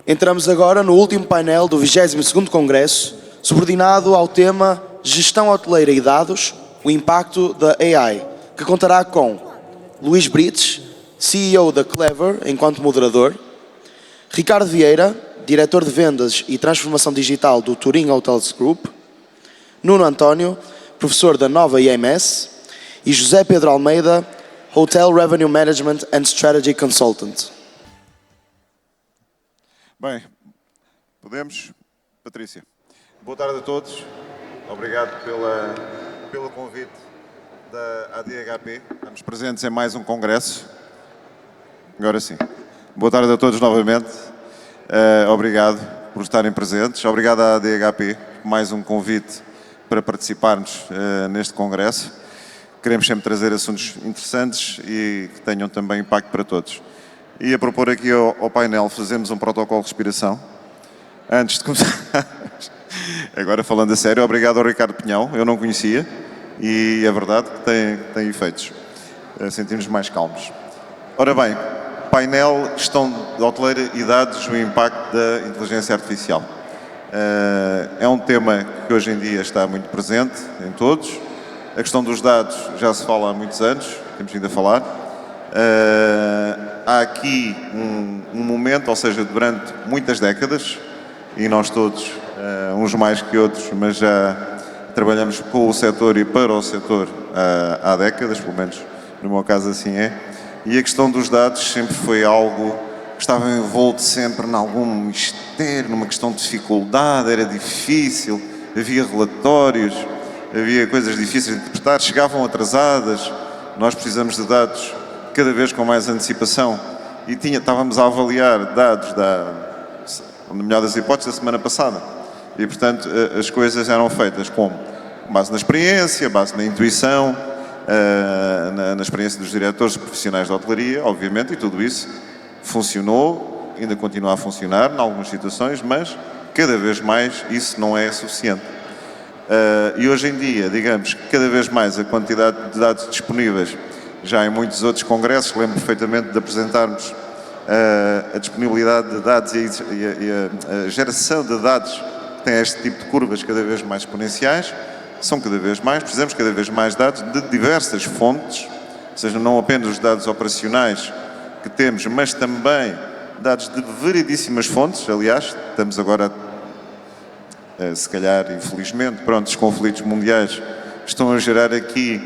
Entramos agora no último painel do 22º Congresso, subordinado ao tema Gestão Hoteleira e Dados, o impacto da AI, que contará com Luís Brites, CEO da Clever, enquanto moderador, Ricardo Vieira, diretor de Vendas e Transformação Digital do Turim Hotels Group, Nuno António, professor da Nova IMS, e José Pedro Almeida, Hotel Revenue Management and Strategy Consultant. Bem, podemos? Patrícia. Boa tarde a todos. Obrigado pelo convite da ADHP. Estamos presentes em mais um congresso. Agora sim. Boa tarde a todos novamente. Obrigado por estarem presentes. Obrigado à ADHP por mais um convite para participarmos neste congresso. Queremos sempre trazer assuntos interessantes e que tenham também impacto para todos. Ia propor aqui ao painel fazermos um protocolo de respiração. Antes de começar, agora falando a sério, obrigado ao Ricardo Pinhão, eu não conhecia e é verdade que tem efeitos. Sentimos mais calmos. Ora bem, painel Gestão de Hoteleira e Dados, o impacto da inteligência artificial. É um tema que hoje em dia está muito presente em todos. A questão dos dados já se fala há muitos anos, temos vindo a falar. Há aqui um momento, ou seja, durante muitas décadas, e nós todos, uns mais que outros, mas já trabalhamos com o setor e para o setor há décadas, pelo menos no meu caso assim é, e a questão dos dados sempre foi algo que estava envolto sempre em algum mistério, numa questão de dificuldade, era difícil, havia relatórios, havia coisas difíceis de interpretar, chegavam atrasadas, nós precisamos de dados cada vez com mais antecipação e estávamos a avaliar dados na melhor das hipóteses, da semana passada. E, portanto, as coisas eram feitas com base na experiência, base na intuição, na experiência dos diretores profissionais de hotelaria, obviamente, e tudo isso funcionou, ainda continua a funcionar em algumas situações, mas cada vez mais isso não é suficiente. E hoje em dia, digamos, cada vez mais a quantidade de dados disponíveis, já em muitos outros congressos, lembro perfeitamente de apresentarmos a disponibilidade de dados e a geração de dados que tem este tipo de curvas cada vez mais exponenciais, são cada vez mais, precisamos cada vez mais dados de diversas fontes, ou seja, não apenas os dados operacionais que temos, mas também dados de variedíssimas fontes. Aliás, estamos agora, se calhar, infelizmente, pronto, os conflitos mundiais estão a gerar aqui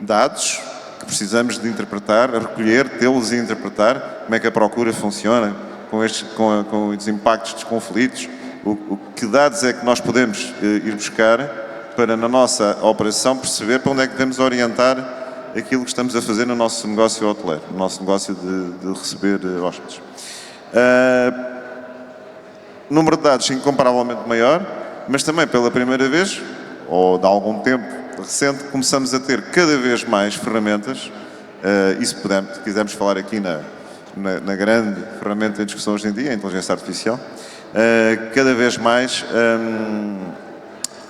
dados que precisamos de interpretar, recolher, tê-los e interpretar, como é que a procura funciona com os impactos dos conflitos, que dados é que nós podemos ir buscar para, na nossa operação, perceber para onde é que devemos orientar aquilo que estamos a fazer no nosso negócio hoteleiro, no nosso negócio de receber hóspedes. Número de dados incomparavelmente maior, mas também pela primeira vez, ou de algum tempo recente, começamos a ter cada vez mais ferramentas, e se quisermos falar aqui na grande ferramenta em discussão hoje em dia, a inteligência artificial, cada vez mais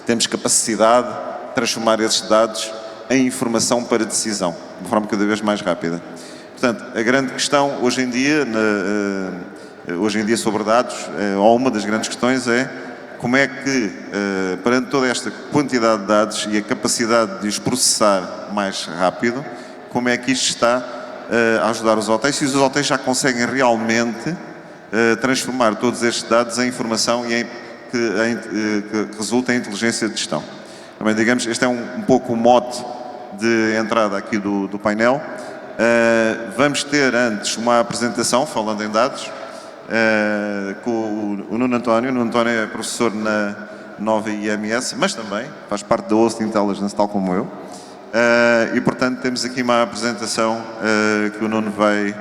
temos capacidade de transformar esses dados em informação para decisão, de uma forma cada vez mais rápida. Portanto, a grande questão hoje em dia sobre dados, ou uma das grandes questões é como é que, perante toda esta quantidade de dados e a capacidade de os processar mais rápido, como é que isto está a ajudar os hotéis, se os hotéis já conseguem realmente transformar todos estes dados em informação e que resulta em inteligência de gestão. Também, digamos, este é um pouco o mote de entrada aqui do painel. Vamos ter antes uma apresentação, falando em dados, com o Nuno António. O Nuno António é professor na Nova IMS, mas também faz parte da Host Intelligence, tal como eu. E, portanto, temos aqui uma apresentação que o Nuno vai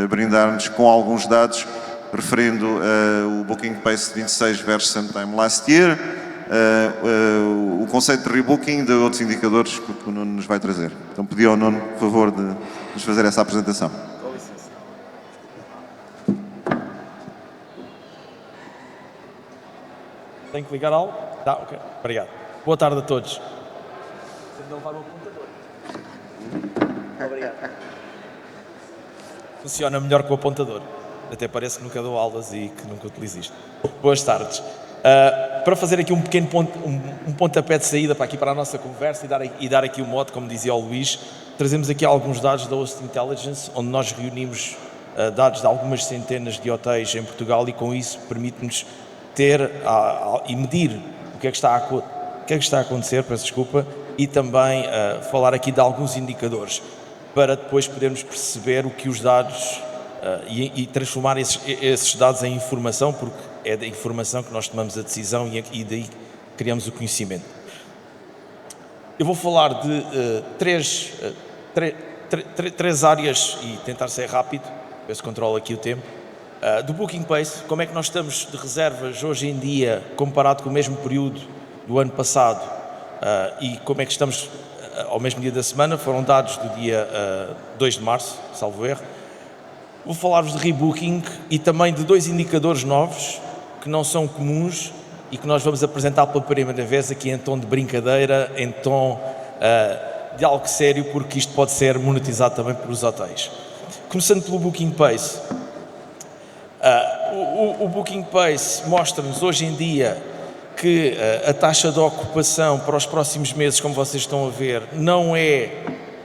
brindar-nos com alguns dados, referindo o Booking Pace 26 versus same time last year, o conceito de rebooking de outros indicadores que o Nuno nos vai trazer. Então, pedi ao Nuno, por favor, de nos fazer essa apresentação. Tem que ligar algo? Tá, ok. Obrigado. Boa tarde a todos. Você não levar o apontador. Obrigado. Funciona melhor que o apontador. Até parece que nunca dou aulas e que nunca utilizo isto. Boas tardes. Para fazer aqui um pequeno pontapé de saída para a nossa conversa e dar aqui o mote, como dizia o Luís, trazemos aqui alguns dados da Host Intelligence, onde nós reunimos dados de algumas centenas de hotéis em Portugal, e com isso permite-nos ter e medir o que é que está a acontecer, peço desculpa, e também falar aqui de alguns indicadores, para depois podermos perceber o que os dados e transformar esses dados em informação, porque é da informação que nós tomamos a decisão e daí criamos o conhecimento. Eu vou falar de três áreas e tentar ser rápido, ver se controlo aqui o tempo. Do Booking Pace, como é que nós estamos de reservas hoje em dia comparado com o mesmo período do ano passado, e como é que estamos ao mesmo dia da semana. Foram dados do dia 2 de março, salvo erro. Vou falar-vos de rebooking e também de 2 indicadores novos que não são comuns e que nós vamos apresentar pela primeira vez aqui em tom de brincadeira, em tom de algo sério, porque isto pode ser monetizado também pelos hotéis. Começando pelo Booking Pace. O Booking Pace mostra-nos hoje em dia que a taxa de ocupação para os próximos meses, como vocês estão a ver, não é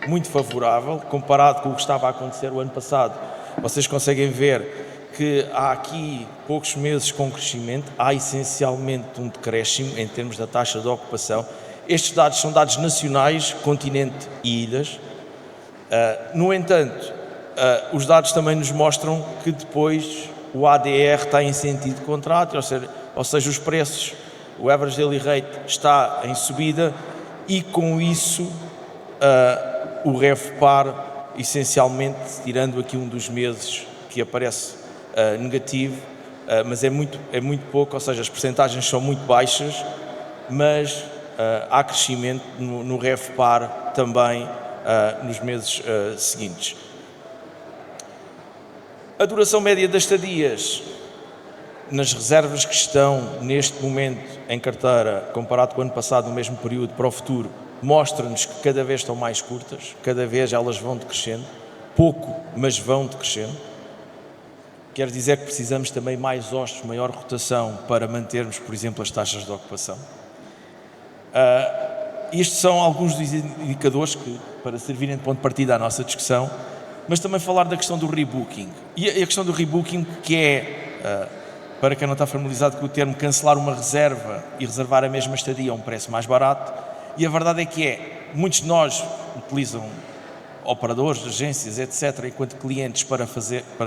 muito favorável comparado com o que estava a acontecer o ano passado. Vocês conseguem ver que há aqui poucos meses com crescimento, há essencialmente um decréscimo em termos da taxa de ocupação. Estes dados são dados nacionais, continente e ilhas. No entanto, os dados também nos mostram que depois o ADR está em sentido contrário, ou seja, os preços, o Average Daily Rate está em subida, e com isso o RevPAR, essencialmente, tirando aqui um dos meses que aparece negativo, mas é muito pouco, ou seja, as percentagens são muito baixas, mas há crescimento no RevPAR também nos meses seguintes. A duração média das estadias nas reservas que estão neste momento em carteira, comparado com o ano passado, no mesmo período, para o futuro, mostra-nos que cada vez estão mais curtas, cada vez elas vão decrescendo, pouco, mas vão decrescendo. Quer dizer que precisamos também mais hóspedes, maior rotação, para mantermos, por exemplo, as taxas de ocupação. Estes são alguns dos indicadores para servirem de ponto de partida à nossa discussão, mas também falar da questão do rebooking. E a questão do rebooking, que é, para quem não está familiarizado com o termo, cancelar uma reserva e reservar a mesma estadia a um preço mais barato. E a verdade é que muitos de nós utilizam operadores, agências, etc., enquanto clientes para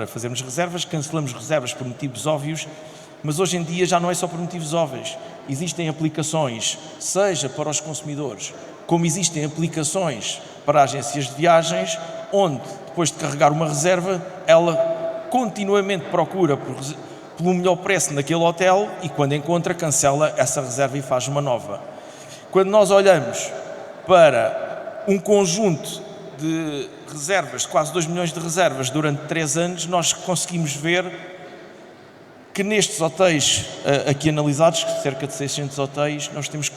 fazermos reservas, cancelamos reservas por motivos óbvios, mas hoje em dia já não é só por motivos óbvios. Existem aplicações, seja para os consumidores, como existem aplicações para agências de viagens, onde, depois de carregar uma reserva, ela continuamente procura pelo melhor preço naquele hotel e, quando encontra, cancela essa reserva e faz uma nova. Quando nós olhamos para um conjunto de reservas, quase 2 milhões de reservas durante 3 anos, nós conseguimos ver que nestes hotéis aqui analisados, cerca de 600 hotéis, nós temos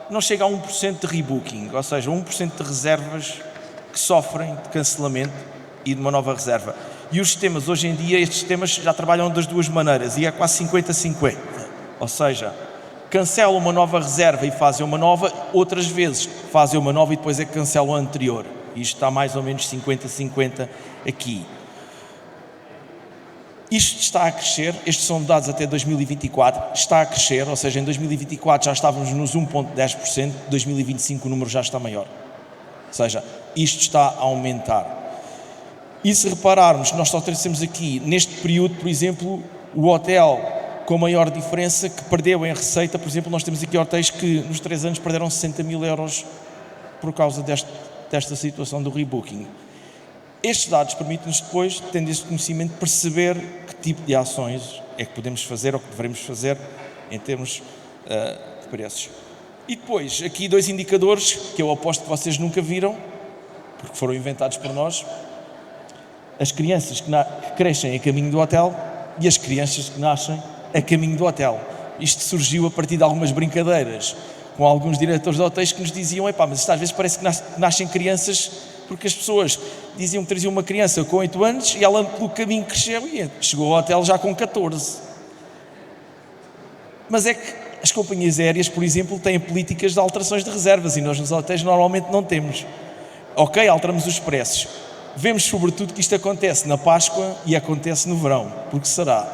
não chega a 1% de rebooking, ou seja, 1% de reservas que sofrem de cancelamento e de uma nova reserva. E os sistemas, hoje em dia, estes sistemas já trabalham das duas maneiras, e é quase 50-50. Ou seja, cancelam uma nova reserva e fazem uma nova, outras vezes fazem uma nova e depois é que cancelam a anterior. Isto está mais ou menos 50-50 aqui. Isto está a crescer, estes são dados até 2024, está a crescer, ou seja, em 2024 já estávamos nos 1,10%, 2025 o número já está maior. Ou seja, isto está a aumentar. E se repararmos, nós só temos aqui, neste período, por exemplo, o hotel com maior diferença que perdeu em receita. Por exemplo, nós temos aqui hotéis que nos 3 anos perderam 60 mil euros por causa desta situação do rebooking. Estes dados permitem-nos depois, tendo este conhecimento, perceber que tipo de ações é que podemos fazer ou que devemos fazer em termos de preços. E depois, aqui 2 indicadores que eu aposto que vocês nunca viram, porque foram inventados por nós: as crianças que crescem a caminho do hotel e as crianças que nascem a caminho do hotel. Isto surgiu a partir de algumas brincadeiras com alguns diretores de hotéis que nos diziam: epá, mas isto às vezes parece que nascem crianças porque as pessoas diziam que traziam uma criança com 8 anos e ela pelo caminho cresceu e chegou ao hotel já com 14. Mas é que as companhias aéreas, por exemplo, têm políticas de alterações de reservas e nós nos hotéis normalmente não temos. Ok, alteramos os preços. Vemos sobretudo que isto acontece na Páscoa e acontece no verão, porque será,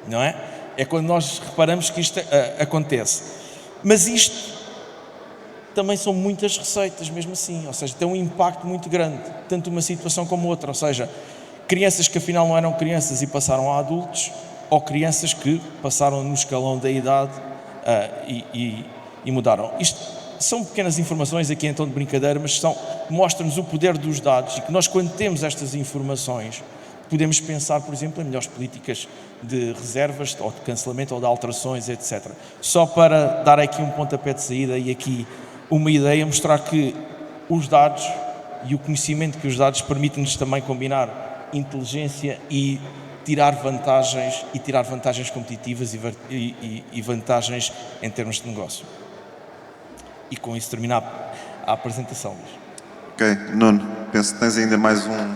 não é? É quando nós reparamos que isto acontece. Mas isto também são muitas receitas, mesmo assim, ou seja, tem um impacto muito grande, tanto uma situação como outra, ou seja, crianças que afinal não eram crianças e passaram a adultos, ou crianças que passaram no escalão da idade e mudaram. Isto são pequenas informações aqui em tom de brincadeira, mas mostram-nos o poder dos dados e que nós, quando temos estas informações, podemos pensar, por exemplo, em melhores políticas de reservas, ou de cancelamento, ou de alterações, etc. Só para dar aqui um pontapé de saída e aqui uma ideia, mostrar que os dados e o conhecimento que os dados permitem-nos também combinar inteligência e tirar vantagens competitivas e vantagens em termos de negócio. E com isso terminar a apresentação. Ok, Nuno, penso que tens ainda mais um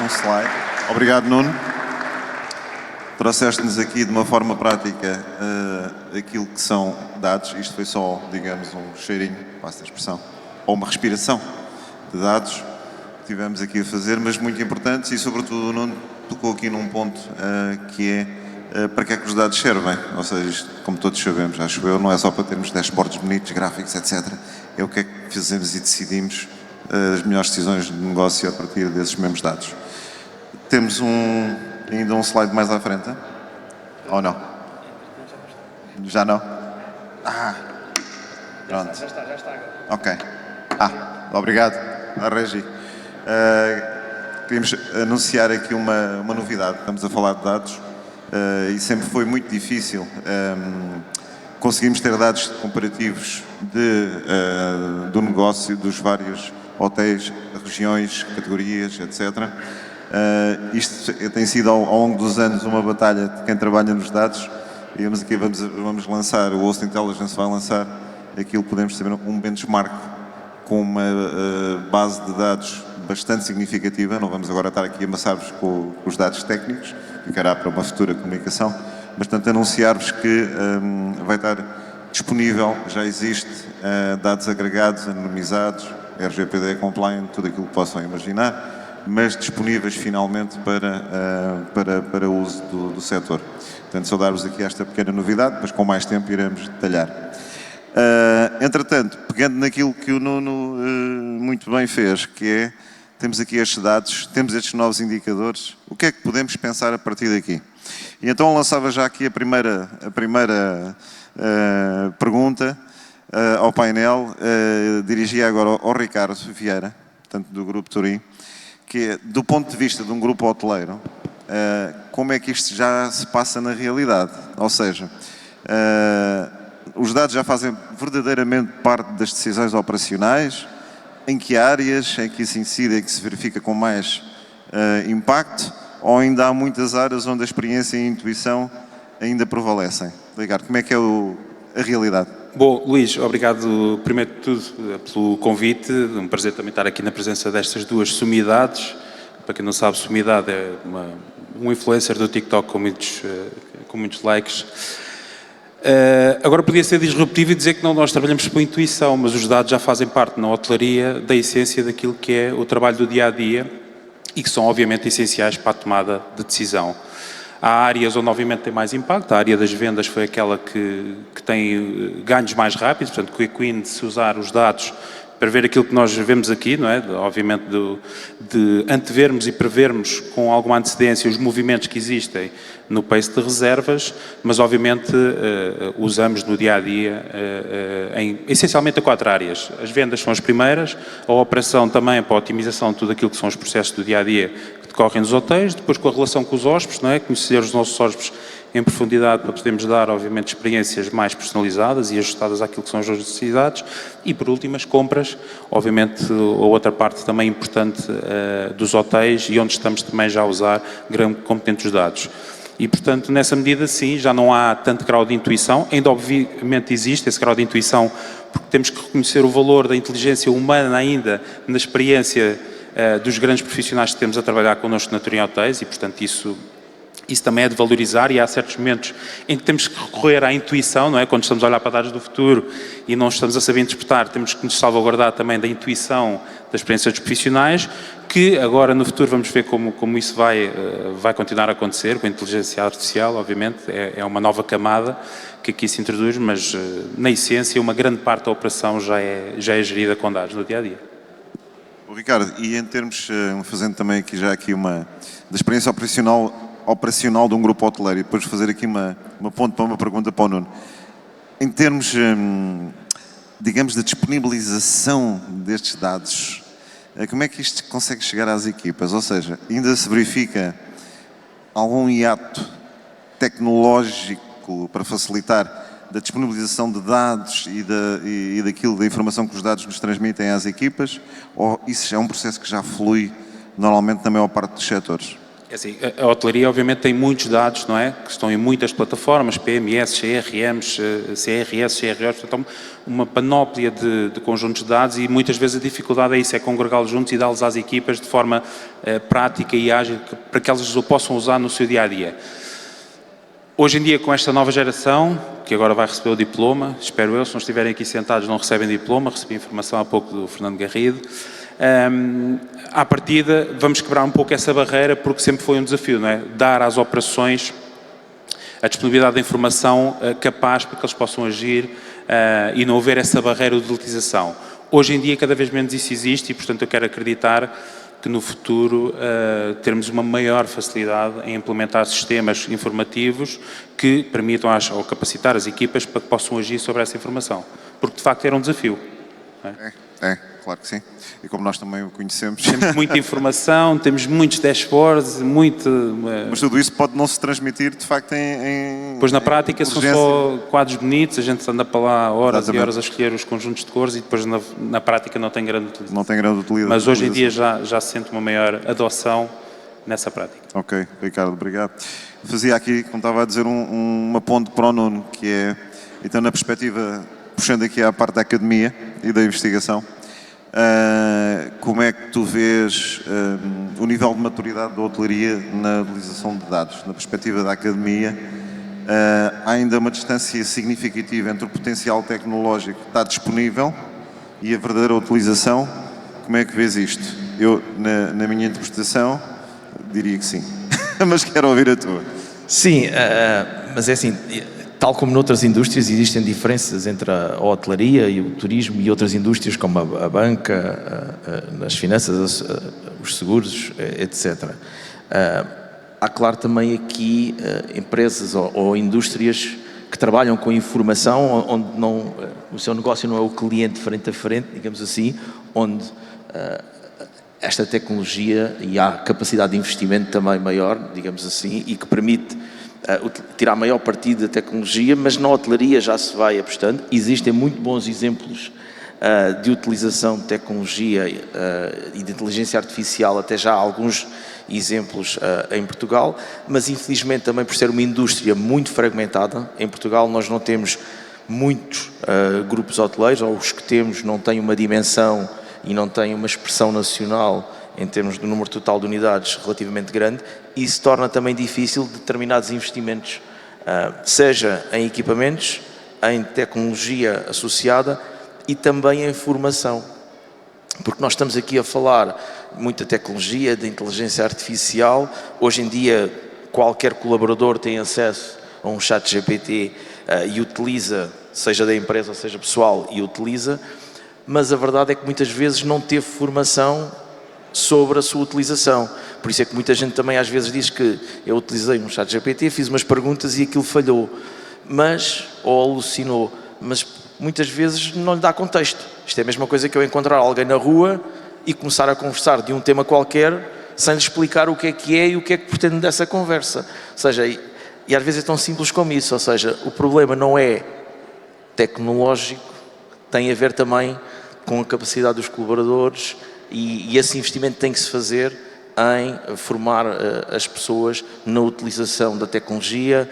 slide. Obrigado, Nuno. Trouxeste-nos aqui de uma forma prática aquilo que são dados. Isto foi só, digamos, um cheirinho, passa a expressão, ou uma respiração de dados que tivemos aqui a fazer, mas muito importantes e, sobretudo, o Nuno tocou aqui num ponto que é para que é que os dados servem. Ou seja, isto, como todos sabemos, acho eu, não é só para termos dashboards bonitos, gráficos, etc. É o que é que fazemos e decidimos as melhores decisões de negócio a partir desses mesmos dados. Temos ainda um slide mais à frente? Ou não? Já não? Pronto. Já está agora. Ok. Obrigado, Regi. Queríamos anunciar aqui uma novidade. Estamos a falar de dados e sempre foi muito difícil conseguirmos ter dados comparativos do negócio dos vários hotéis, regiões, categorias, etc. Isto tem sido ao longo dos anos uma batalha de quem trabalha nos dados e vamos lançar, o Host Intelligence vai lançar aquilo que podemos saber, um benchmark com uma base de dados bastante significativa. Não vamos agora estar aqui a amassar-vos com os dados técnicos, ficará para uma futura comunicação, mas portanto anunciar-vos que vai estar disponível, já existe dados agregados, anonimizados, RGPD compliant, tudo aquilo que possam imaginar, mas disponíveis finalmente para uso do setor. Portanto, só dar-vos aqui esta pequena novidade, mas com mais tempo iremos detalhar. Entretanto, pegando naquilo que o Nuno muito bem fez, que é, temos aqui estes dados, temos estes novos indicadores, o que é que podemos pensar a partir daqui? E então lançava já aqui a primeira pergunta ao painel, dirigia agora ao Ricardo Vieira, portanto do Grupo Turim, que é, do ponto de vista de um grupo hoteleiro, como é que isto já se passa na realidade? Ou seja, os dados já fazem verdadeiramente parte das decisões operacionais? Em que áreas é que isso incide, é que se verifica com mais impacto? Ou ainda há muitas áreas onde a experiência e a intuição ainda prevalecem? Ricardo, como é que é a realidade? Bom, Luís, obrigado primeiro de tudo pelo convite. É um prazer também estar aqui na presença destas duas sumidades. Para quem não sabe, sumidade é um influencer do TikTok com muitos likes. Agora podia ser disruptivo e dizer que não, nós trabalhamos por intuição, mas os dados já fazem parte na hotelaria da essência daquilo que é o trabalho do dia-a-dia e que são obviamente essenciais para a tomada de decisão. Há áreas onde obviamente tem mais impacto, a área das vendas foi aquela que tem ganhos mais rápidos, portanto, quick win, se usar os dados para ver aquilo que nós vemos aqui, não é? Obviamente de antevermos e prevermos com alguma antecedência os movimentos que existem no pace de reservas, mas obviamente usamos no dia-a-dia essencialmente a 4 áreas. As vendas são as primeiras, a operação também para a otimização de tudo aquilo que são os processos do dia-a-dia que decorrem nos hotéis, depois com a relação com os hóspedes, não é? Conhecer os nossos hóspedes em profundidade para podermos dar, obviamente, experiências mais personalizadas e ajustadas àquilo que são as necessidades e, por último, as compras, obviamente, a outra parte também importante dos hotéis e onde estamos também já a usar grande competente os dados. E, portanto, nessa medida, sim, já não há tanto grau de intuição. Ainda, obviamente, existe esse grau de intuição, porque temos que reconhecer o valor da inteligência humana ainda na experiência dos grandes profissionais que temos a trabalhar connosco na Turim Hotéis e, portanto, isso também é de valorizar e há certos momentos em que temos que recorrer à intuição, não é? Quando estamos a olhar para dados do futuro e não estamos a saber interpretar, temos que nos salvaguardar também da intuição da experiência dos profissionais, que agora no futuro vamos ver como isso vai continuar a acontecer, com a inteligência artificial, obviamente, é uma nova camada que aqui se introduz, mas na essência uma grande parte da operação já é gerida com dados no dia-a-dia. Ricardo, e em termos, fazendo também aqui já uma da experiência operacional de um grupo hoteleiro, e depois fazer aqui uma ponte para uma pergunta para o Nuno. Em termos, digamos, de disponibilização destes dados, como é que isto consegue chegar às equipas? Ou seja, ainda se verifica algum hiato tecnológico para facilitar da disponibilização de dados e da informação que os dados nos transmitem às equipas, ou isso é um processo que já flui normalmente na maior parte dos setores? É assim, a hotelaria obviamente tem muitos dados, não é? Que estão em muitas plataformas, PMS, CRMs, CRS, CROs, portanto uma panóplia de conjuntos de dados e muitas vezes a dificuldade é isso, é congregá-los juntos e dá-los às equipas de forma prática e ágil para que elas o possam usar no seu dia-a-dia. Hoje em dia, com esta nova geração, que agora vai receber o diploma, espero eu, se não estiverem aqui sentados não recebem diploma, recebi informação há pouco do Fernando Garrido, à partida vamos quebrar um pouco essa barreira porque sempre foi um desafio, não é? Dar às operações a disponibilidade de informação capaz para que eles possam agir e não haver essa barreira de utilização. Hoje em dia cada vez menos isso existe e portanto eu quero acreditar que no futuro termos uma maior facilidade em implementar sistemas informativos que permitam ou capacitar as equipas para que possam agir sobre essa informação, porque de facto era um desafio. Não é? Claro que sim. E como nós também o conhecemos. Temos muita informação, temos muitos dashboards, Mas tudo isso pode não se transmitir, de facto, Pois na prática são só quadros bonitos, a gente anda para lá horas e horas a escolher os conjuntos de cores e depois na prática não tem grande utilização. Não tem grande utilidade. Mas hoje em dia já se sente uma maior adoção nessa prática. Ok, Ricardo, obrigado. Fazia aqui, como estava a dizer, uma ponte para o Nuno, que é, então na perspectiva, puxando aqui à parte da academia e da investigação, como é que tu vês o nível de maturidade da hotelaria na utilização de dados? Na perspectiva da academia, há ainda uma distância significativa entre o potencial tecnológico que está disponível e a verdadeira utilização. Como é que vês isto? Eu, na minha interpretação, diria que sim. Mas quero ouvir a tua. Sim, mas é assim, tal como noutras indústrias existem diferenças entre a hotelaria e o turismo e outras indústrias como a banca, as finanças, os seguros, etc. Há claro também aqui empresas ou indústrias que trabalham com informação onde o seu negócio não é o cliente frente a frente, digamos assim, onde esta tecnologia e há capacidade de investimento também maior, digamos assim, e que permite tirar maior partido da tecnologia, mas na hotelaria já se vai apostando. Existem muito bons exemplos de utilização de tecnologia e de inteligência artificial, até já há alguns exemplos em Portugal, mas infelizmente também por ser uma indústria muito fragmentada, em Portugal nós não temos muitos grupos hoteleiros, ou os que temos não têm uma dimensão e não têm uma expressão nacional em termos do número total de unidades relativamente grande, e isso torna também difícil determinados investimentos, seja em equipamentos, em tecnologia associada e também em formação. Porque nós estamos aqui a falar muita tecnologia, de inteligência artificial. Hoje em dia qualquer colaborador tem acesso a um chat GPT e utiliza, seja da empresa, seja pessoal, e utiliza, mas a verdade é que muitas vezes não teve formação sobre a sua utilização. Por isso é que muita gente também às vezes diz que eu utilizei um chat GPT, fiz umas perguntas e aquilo falhou, ou alucinou, mas muitas vezes não lhe dá contexto. Isto é a mesma coisa que eu encontrar alguém na rua e começar a conversar de um tema qualquer sem lhe explicar o que é e o que é que pretende dessa conversa. Ou seja, e às vezes é tão simples como isso, ou seja, o problema não é tecnológico, tem a ver também com a capacidade dos colaboradores e esse investimento tem que se fazer em formar as pessoas na utilização da tecnologia,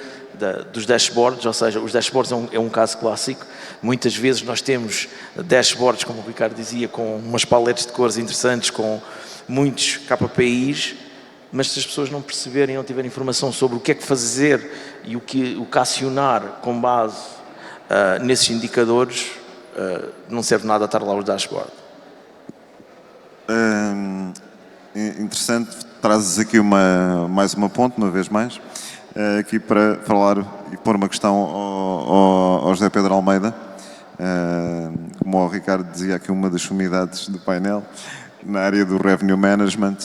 dos dashboards, ou seja, os dashboards é um caso clássico. Muitas vezes nós temos dashboards, como o Ricardo dizia, com umas paletes de cores interessantes, com muitos KPIs, mas se as pessoas não perceberem, não tiverem informação sobre o que é que fazer e o que acionar com base nesses indicadores, não serve nada estar lá os dashboards. Interessante, trazes aqui mais uma ponte, uma vez mais, aqui para falar e pôr uma questão ao José Pedro Almeida. Como o Ricardo dizia aqui, uma das sumidades do painel, na área do Revenue Management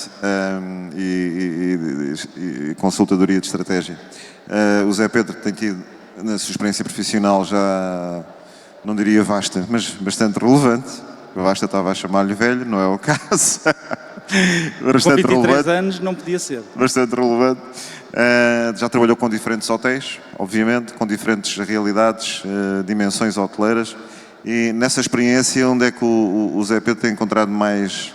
e consultadoria de estratégia. O José Pedro tem tido, na sua experiência profissional, já, não diria vasta, mas bastante relevante. Vasta estava a chamar-lhe velho, não é o caso. Com 23 anos não podia ser. Bastante relevante. Já trabalhou com diferentes hotéis, obviamente, com diferentes realidades, dimensões hoteleiras. E nessa experiência, onde é que o Zé Pedro tem encontrado mais,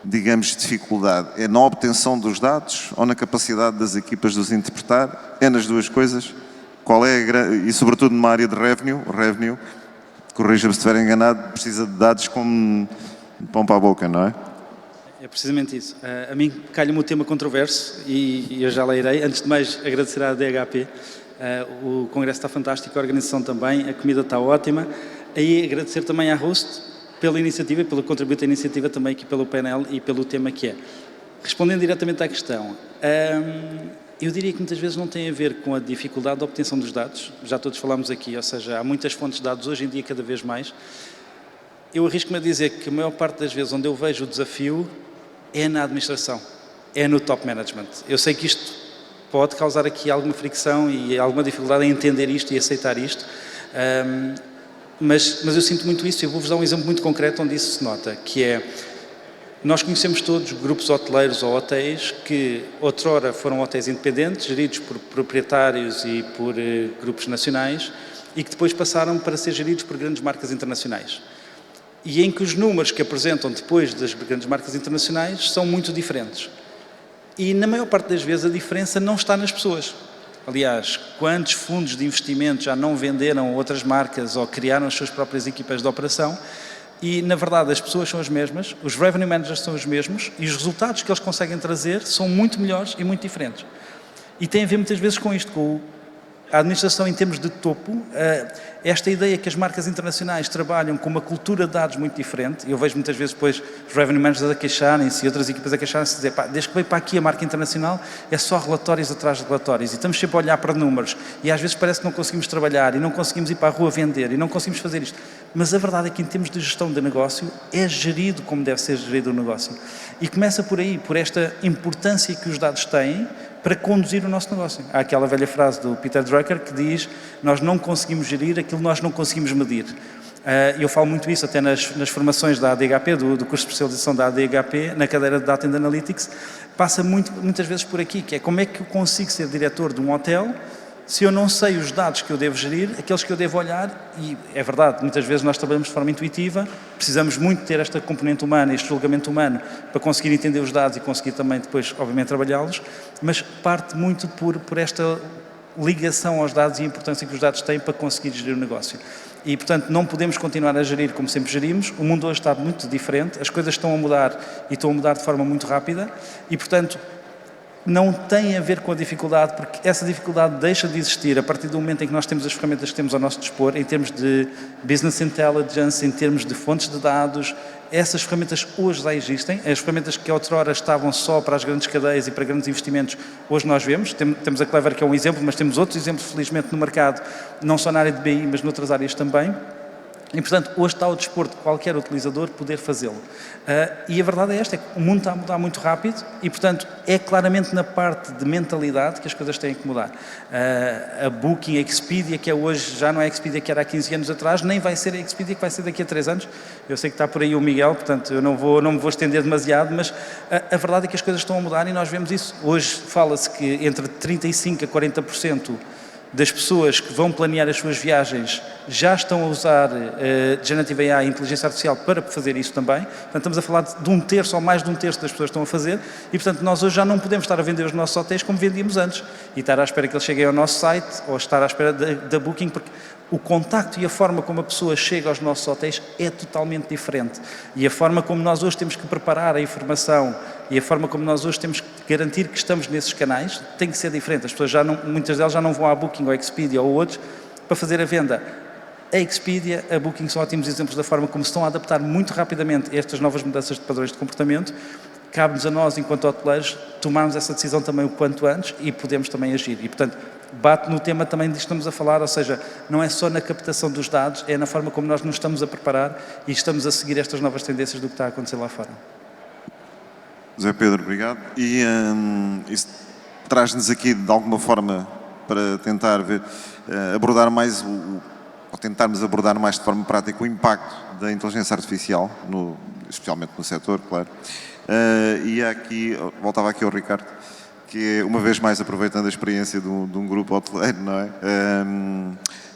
digamos, dificuldade? É na obtenção dos dados ou na capacidade das equipas de os interpretar? É nas duas coisas? Qual é e sobretudo numa área de revenue, corrija-me se estiver enganado, precisa de dados como pão para a boca, não é? É precisamente isso. A mim calha-me o tema controverso e eu já lá irei. Antes de mais, agradecer à DHP. O congresso está fantástico, a organização também, a comida está ótima. E agradecer também à Host pela iniciativa, pelo contributo à iniciativa também aqui pelo painel e pelo tema que é. Respondendo diretamente à questão, eu diria que muitas vezes não tem a ver com a dificuldade da obtenção dos dados. Já todos falámos aqui, ou seja, há muitas fontes de dados hoje em dia cada vez mais. Eu arrisco-me a dizer que a maior parte das vezes onde eu vejo o desafio é na administração, é no top management. Eu sei que isto pode causar aqui alguma fricção e alguma dificuldade em entender isto e aceitar isto, mas eu sinto muito isso. Eu vou-vos dar um exemplo muito concreto onde isso se nota, que é, nós conhecemos todos grupos hoteleiros ou hotéis que outrora foram hotéis independentes, geridos por proprietários e por grupos nacionais, e que depois passaram para ser geridos por grandes marcas internacionais. E em que os números que apresentam depois das grandes marcas internacionais são muito diferentes. E na maior parte das vezes a diferença não está nas pessoas. Aliás, quantos fundos de investimento já não venderam outras marcas ou criaram as suas próprias equipas de operação? E, na verdade, as pessoas são as mesmas, os revenue managers são os mesmos e os resultados que eles conseguem trazer são muito melhores e muito diferentes. E tem a ver muitas vezes com isto, com a administração em termos de topo, esta ideia que as marcas internacionais trabalham com uma cultura de dados muito diferente. Eu vejo muitas vezes depois os revenue managers a queixarem-se e outras equipas a queixarem-se, dizer, desde que veio para aqui a marca internacional é só relatórios atrás de relatórios e estamos sempre a olhar para números e às vezes parece que não conseguimos trabalhar e não conseguimos ir para a rua vender e não conseguimos fazer isto. Mas a verdade é que em termos de gestão de negócio é gerido como deve ser gerido o negócio. E começa por aí, por esta importância que os dados têm para conduzir o nosso negócio. Há aquela velha frase do Peter Drucker que diz: nós não conseguimos gerir aquilo que nós não conseguimos medir. Eu falo muito isso até nas formações da ADHP, do curso de especialização da ADHP, na cadeira de Data and Analytics, passa muitas vezes por aqui, que é como é que eu consigo ser diretor de um hotel se eu não sei os dados que eu devo gerir, aqueles que eu devo olhar, e é verdade, muitas vezes nós trabalhamos de forma intuitiva, precisamos muito ter esta componente humana, este julgamento humano, para conseguir entender os dados e conseguir também depois, obviamente, trabalhá-los, mas parte muito por esta ligação aos dados e a importância que os dados têm para conseguir gerir o negócio. E, portanto, não podemos continuar a gerir como sempre gerimos, o mundo hoje está muito diferente, as coisas estão a mudar e estão a mudar de forma muito rápida e, portanto, não tem a ver com a dificuldade, porque essa dificuldade deixa de existir a partir do momento em que nós temos as ferramentas que temos ao nosso dispor, em termos de business intelligence, em termos de fontes de dados. Essas ferramentas hoje já existem, as ferramentas que outrora estavam só para as grandes cadeias e para grandes investimentos, hoje nós vemos, temos a Clever que é um exemplo, mas temos outros exemplos felizmente no mercado, não só na área de BI, mas noutras áreas também. E, portanto, hoje está ao dispor de qualquer utilizador poder fazê-lo. E a verdade é esta, é que o mundo está a mudar muito rápido e, portanto, é claramente na parte de mentalidade que as coisas têm que mudar. A Booking, a Expedia, que é hoje, já não é a Expedia que era há 15 anos atrás, nem vai ser a Expedia que vai ser daqui a 3 anos. Eu sei que está por aí o Miguel, portanto, eu não me vou estender demasiado, mas a verdade é que as coisas estão a mudar e nós vemos isso. Hoje fala-se que entre 35% a 40% das pessoas que vão planear as suas viagens já estão a usar Generative AI, inteligência artificial, para fazer isso também. Portanto, estamos a falar de 1/3 ou mais de 1/3 das pessoas que estão a fazer e, portanto, nós hoje já não podemos estar a vender os nossos hotéis como vendíamos antes e estar à espera que eles cheguem ao nosso site ou estar à espera da Booking, porque o contacto e a forma como a pessoa chega aos nossos hotéis é totalmente diferente. E a forma como nós hoje temos que preparar a informação e a forma como nós hoje temos que garantir que estamos nesses canais tem que ser diferente. As pessoas muitas delas já não vão à Booking ou à Expedia ou outros para fazer a venda. A Expedia, a Booking são ótimos exemplos da forma como se estão a adaptar muito rapidamente a estas novas mudanças de padrões de comportamento. Cabe-nos a nós, enquanto hoteleiros, tomarmos essa decisão também o quanto antes e podemos também agir. E, portanto, bate no tema também disto que estamos a falar, ou seja, não é só na captação dos dados, é na forma como nós nos estamos a preparar e estamos a seguir estas novas tendências do que está a acontecer lá fora. José Pedro, obrigado. E isso traz-nos aqui, de alguma forma, para tentar abordar mais, ou tentarmos abordar mais de forma prática o impacto da inteligência artificial, especialmente no setor, claro. E aqui, voltava aqui ao Ricardo, que é, uma vez mais, aproveitando a experiência de um grupo hoteleiro, não é?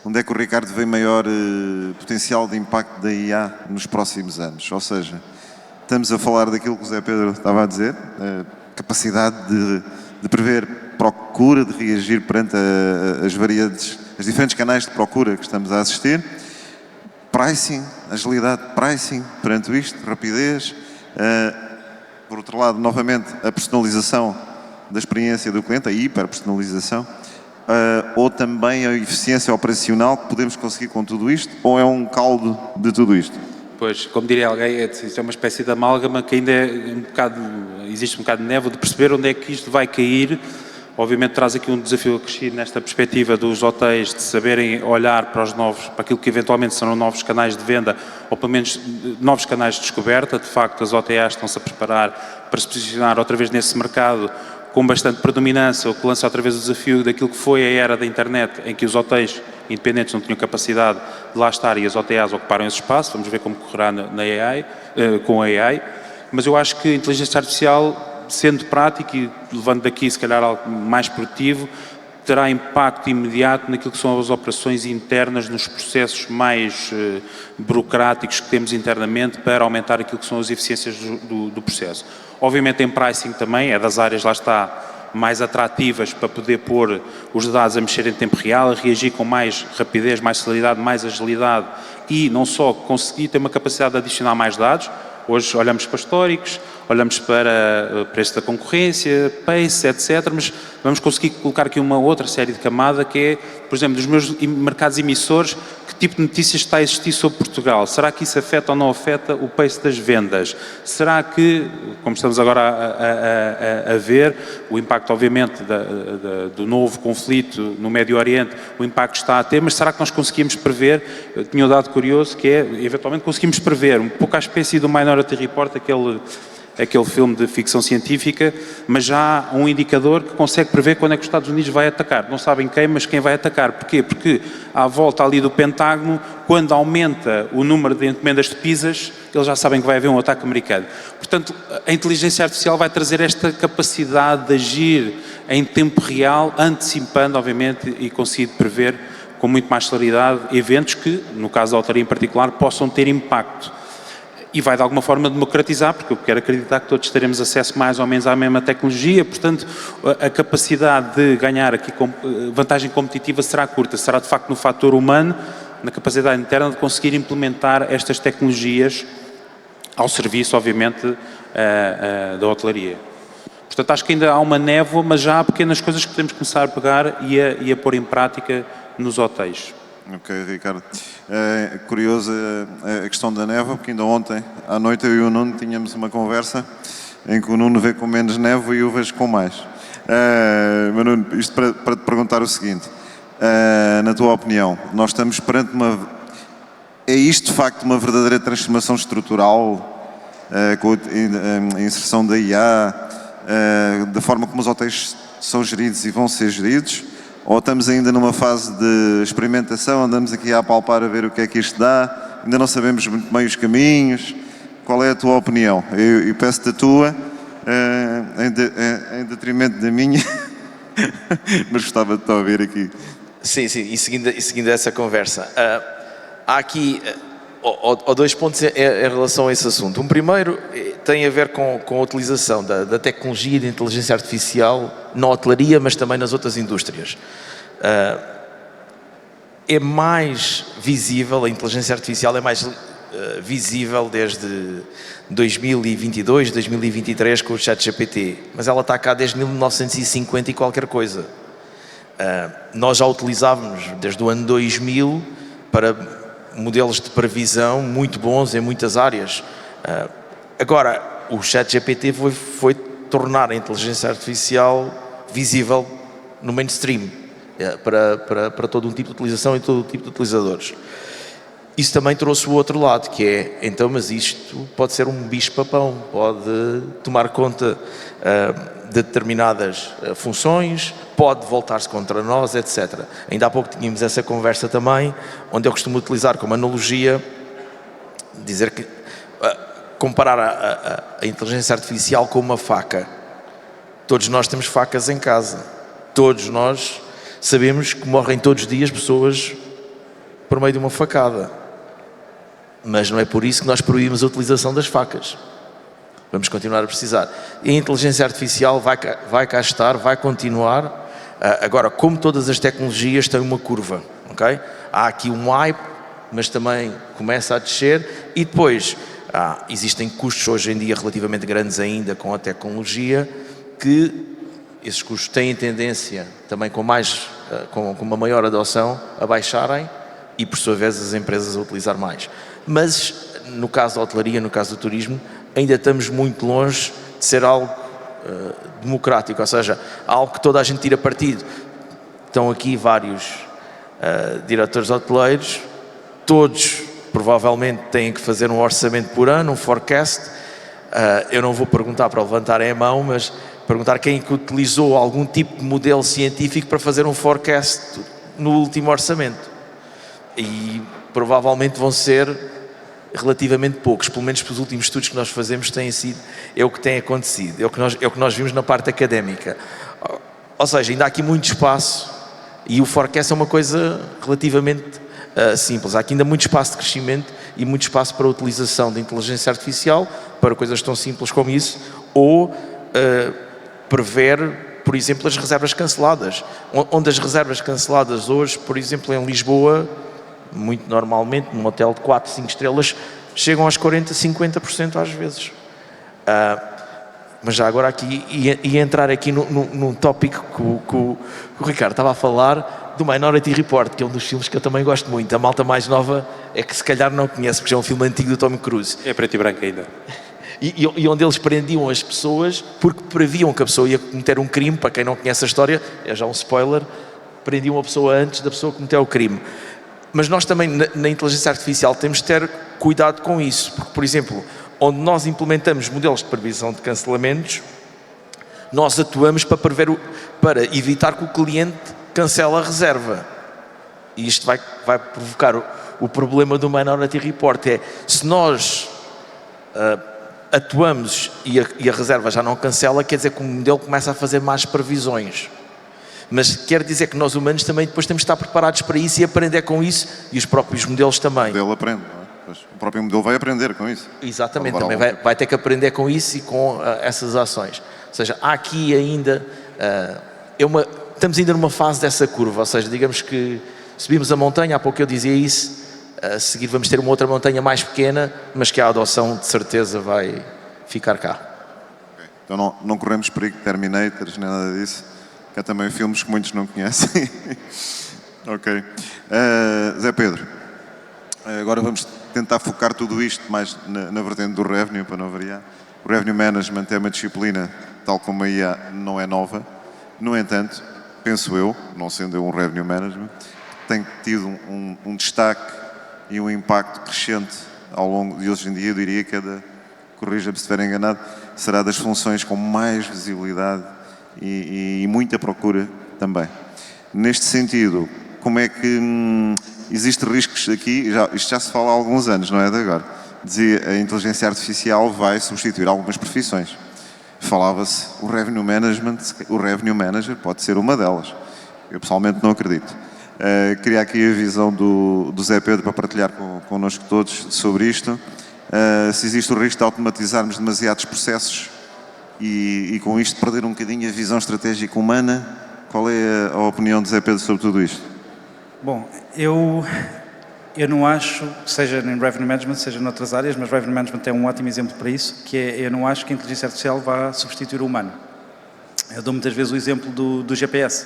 Onde é que o Ricardo vê maior potencial de impacto da IA nos próximos anos? Ou seja, estamos a falar daquilo que o José Pedro estava a dizer, capacidade de prever procura, de reagir perante as diferentes canais de procura que estamos a assistir, pricing, agilidade de pricing perante isto, rapidez, por outro lado, novamente, a personalização da experiência do cliente, a hiperpersonalização, ou também a eficiência operacional que podemos conseguir com tudo isto, ou é um caldo de tudo isto? Pois, como diria alguém, isto é uma espécie de amálgama que ainda existe um bocado de névoa de perceber onde é que isto vai cair. Obviamente traz aqui um desafio acrescido nesta perspectiva dos hotéis de saberem olhar para aquilo que eventualmente serão novos canais de venda, ou pelo menos novos canais de descoberta. De facto, as OTAs estão-se a preparar para se posicionar outra vez nesse mercado com bastante predominância, o que lança outra vez o desafio daquilo que foi a era da internet, em que os hotéis independentes não tinham capacidade de lá estar e as OTAs ocuparam esse espaço. Vamos ver como correrá com a AI. Mas eu acho que a inteligência artificial, sendo prático e levando daqui se calhar algo mais produtivo, terá impacto imediato naquilo que são as operações internas, nos processos mais burocráticos que temos internamente para aumentar aquilo que são as eficiências do processo. Obviamente em pricing também, é das áreas, lá está, mais atrativas para poder pôr os dados a mexer em tempo real, a reagir com mais rapidez, mais celeridade, mais agilidade e não só conseguir ter uma capacidade de adicionar mais dados. Hoje olhamos para históricos, olhamos para preço da concorrência, pace, etc. Mas vamos conseguir colocar aqui uma outra série de camada que é, por exemplo, dos meus mercados emissores, que tipo de notícias está a existir sobre Portugal? Será que isso afeta ou não afeta o pace das vendas? Será que, como estamos agora a ver, o impacto obviamente do novo conflito no Médio Oriente, o impacto está a ter, mas será que nós conseguimos prever? Eu tinha um dado curioso que é, eventualmente conseguimos prever, um pouco à espécie do Minority Report, aquele filme de ficção científica, mas já há um indicador que consegue prever quando é que os Estados Unidos vai atacar. Não sabem quem, mas quem vai atacar. Porquê? Porque à volta ali do Pentágono, quando aumenta o número de encomendas de pizzas, eles já sabem que vai haver um ataque americano. Portanto, a inteligência artificial vai trazer esta capacidade de agir em tempo real, antecipando, obviamente, e conseguir prever com muito mais celeridade eventos que, no caso da hotelaria em particular, possam ter impacto. E vai de alguma forma democratizar, porque eu quero acreditar que todos teremos acesso mais ou menos à mesma tecnologia, portanto a capacidade de ganhar aqui vantagem competitiva será curta, será de facto no fator humano, na capacidade interna de conseguir implementar estas tecnologias ao serviço, obviamente, da hotelaria. Portanto, acho que ainda há uma névoa, mas já há pequenas coisas que podemos começar a pegar e a pôr em prática nos hotéis. Ok, Ricardo. É curiosa a questão da névoa, porque ainda ontem, à noite, eu e o Nuno tínhamos uma conversa em que o Nuno vê com menos névoa e eu vejo com mais. Mas Nuno, isto para te perguntar o seguinte, na tua opinião, nós estamos perante é isto de facto uma verdadeira transformação estrutural, com a inserção da IA, da forma como os hotéis são geridos e vão ser geridos? Ou estamos ainda numa fase de experimentação, andamos aqui a apalpar a ver o que é que isto dá, ainda não sabemos muito bem os caminhos? Qual é a tua opinião? Eu peço-te a tua, em detrimento da minha, mas gostava de te ouvir aqui. Sim, sim, e seguindo essa conversa, há aqui dois pontos em relação a esse assunto. Um primeiro tem a ver com a utilização da tecnologia e da inteligência artificial na hotelaria, mas também nas outras indústrias. É mais visível, a inteligência artificial é mais visível desde 2022, 2023 com o ChatGPT, mas ela está cá desde 1950 e qualquer coisa. Nós já utilizávamos desde o ano 2000 para modelos de previsão muito bons em muitas áreas. Agora, o ChatGPT foi tornar a inteligência artificial visível no mainstream para todo um tipo de utilização e todo o tipo de utilizadores. Isso também trouxe o outro lado, que é, então, mas isto pode ser um bicho-papão, pode tomar conta de determinadas funções, pode voltar-se contra nós, etc. Ainda há pouco tínhamos essa conversa também, onde eu costumo utilizar como analogia, dizer que, comparar a inteligência artificial com uma faca. Todos nós temos facas em casa, todos nós sabemos que morrem todos os dias pessoas por meio de uma facada. Mas não é por isso que nós proibimos a utilização das facas. Vamos continuar a precisar. E a inteligência artificial vai cá estar, vai continuar. Agora, como todas as tecnologias, tem uma curva, ok? Há aqui um hype, mas também começa a descer. E depois, existem custos hoje em dia relativamente grandes ainda com a tecnologia, que esses custos têm tendência, também com uma maior adoção, a baixarem e, por sua vez, as empresas a utilizar mais. Mas, no caso da hotelaria, no caso do turismo, ainda estamos muito longe de ser algo democrático, ou seja, algo que toda a gente tira partido. Estão aqui vários diretores hoteleiros, todos provavelmente têm que fazer um orçamento por ano, um forecast. Eu não vou perguntar para levantarem a mão, mas perguntar quem é que utilizou algum tipo de modelo científico para fazer um forecast no último orçamento. E provavelmente vão ser relativamente poucos, pelo menos pelos últimos estudos que nós fazemos é o que tem acontecido, é o que nós vimos na parte académica. Ou seja, ainda há aqui muito espaço e o forecast é uma coisa relativamente simples. Há aqui ainda muito espaço de crescimento e muito espaço para a utilização da inteligência artificial para coisas tão simples como isso, ou prever, por exemplo, as reservas canceladas, onde as reservas canceladas hoje, por exemplo, em Lisboa, muito normalmente, num hotel de 4, 5 estrelas, chegam aos 40%, 50% às vezes. Mas já agora aqui, ia entrar aqui num tópico que o Ricardo estava a falar, do Minority Report, que é um dos filmes que eu também gosto muito. A malta mais nova é que se calhar não conhece, porque é um filme antigo do Tom Cruise. É preto e branco ainda. E onde eles prendiam as pessoas porque previam que a pessoa ia cometer um crime. Para quem não conhece a história, é já um spoiler, prendiam a pessoa antes da pessoa cometer o crime. Mas nós também, na inteligência artificial, temos de ter cuidado com isso. Porque, por exemplo, onde nós implementamos modelos de previsão de cancelamentos, nós atuamos para evitar que o cliente cancele a reserva. E isto vai provocar o problema do Minority Report. Se nós atuamos e a reserva já não cancela, quer dizer que o modelo começa a fazer más previsões. Mas quer dizer que nós humanos também depois temos de estar preparados para isso e aprender com isso, e os próprios modelos também. O modelo aprende, não é? Pois, o próprio modelo vai aprender com isso. Exatamente, também vai ter que aprender com isso e com essas ações. Ou seja, há aqui ainda, estamos ainda numa fase dessa curva, ou seja, digamos que subimos a montanha, há pouco eu dizia isso, a seguir vamos ter uma outra montanha mais pequena, mas que a adoção de certeza vai ficar cá. Okay. Então não corremos perigo de Terminators, nem nada disso. Que há também filmes que muitos não conhecem. Ok. Zé Pedro, agora vamos tentar focar tudo isto mais na vertente do revenue, para não variar. O revenue management é uma disciplina, tal como a IA, não é nova. No entanto, penso eu, não sendo eu um revenue management, tem tido um destaque e um impacto crescente ao longo de hoje em dia. Eu diria que corrija-me se estiver enganado, será das funções com mais visibilidade e muita procura também. Neste sentido, como é que existem riscos aqui, isto já se fala há alguns anos, não é de agora, dizia a inteligência artificial vai substituir algumas profissões. Falava-se o revenue manager pode ser uma delas. Eu pessoalmente não acredito. Queria aqui a visão do Zé Pedro para partilhar connosco todos sobre isto. Se existe o risco de automatizarmos demasiados processos e com isto perder um bocadinho a visão estratégica humana. Qual é a opinião de Zé Pedro sobre tudo isto? Bom, eu não acho, seja em Revenue Management, seja noutras áreas, mas Revenue Management é um ótimo exemplo para isso, que é, eu não acho que a inteligência artificial vá substituir o humano. Eu dou muitas vezes o exemplo do GPS.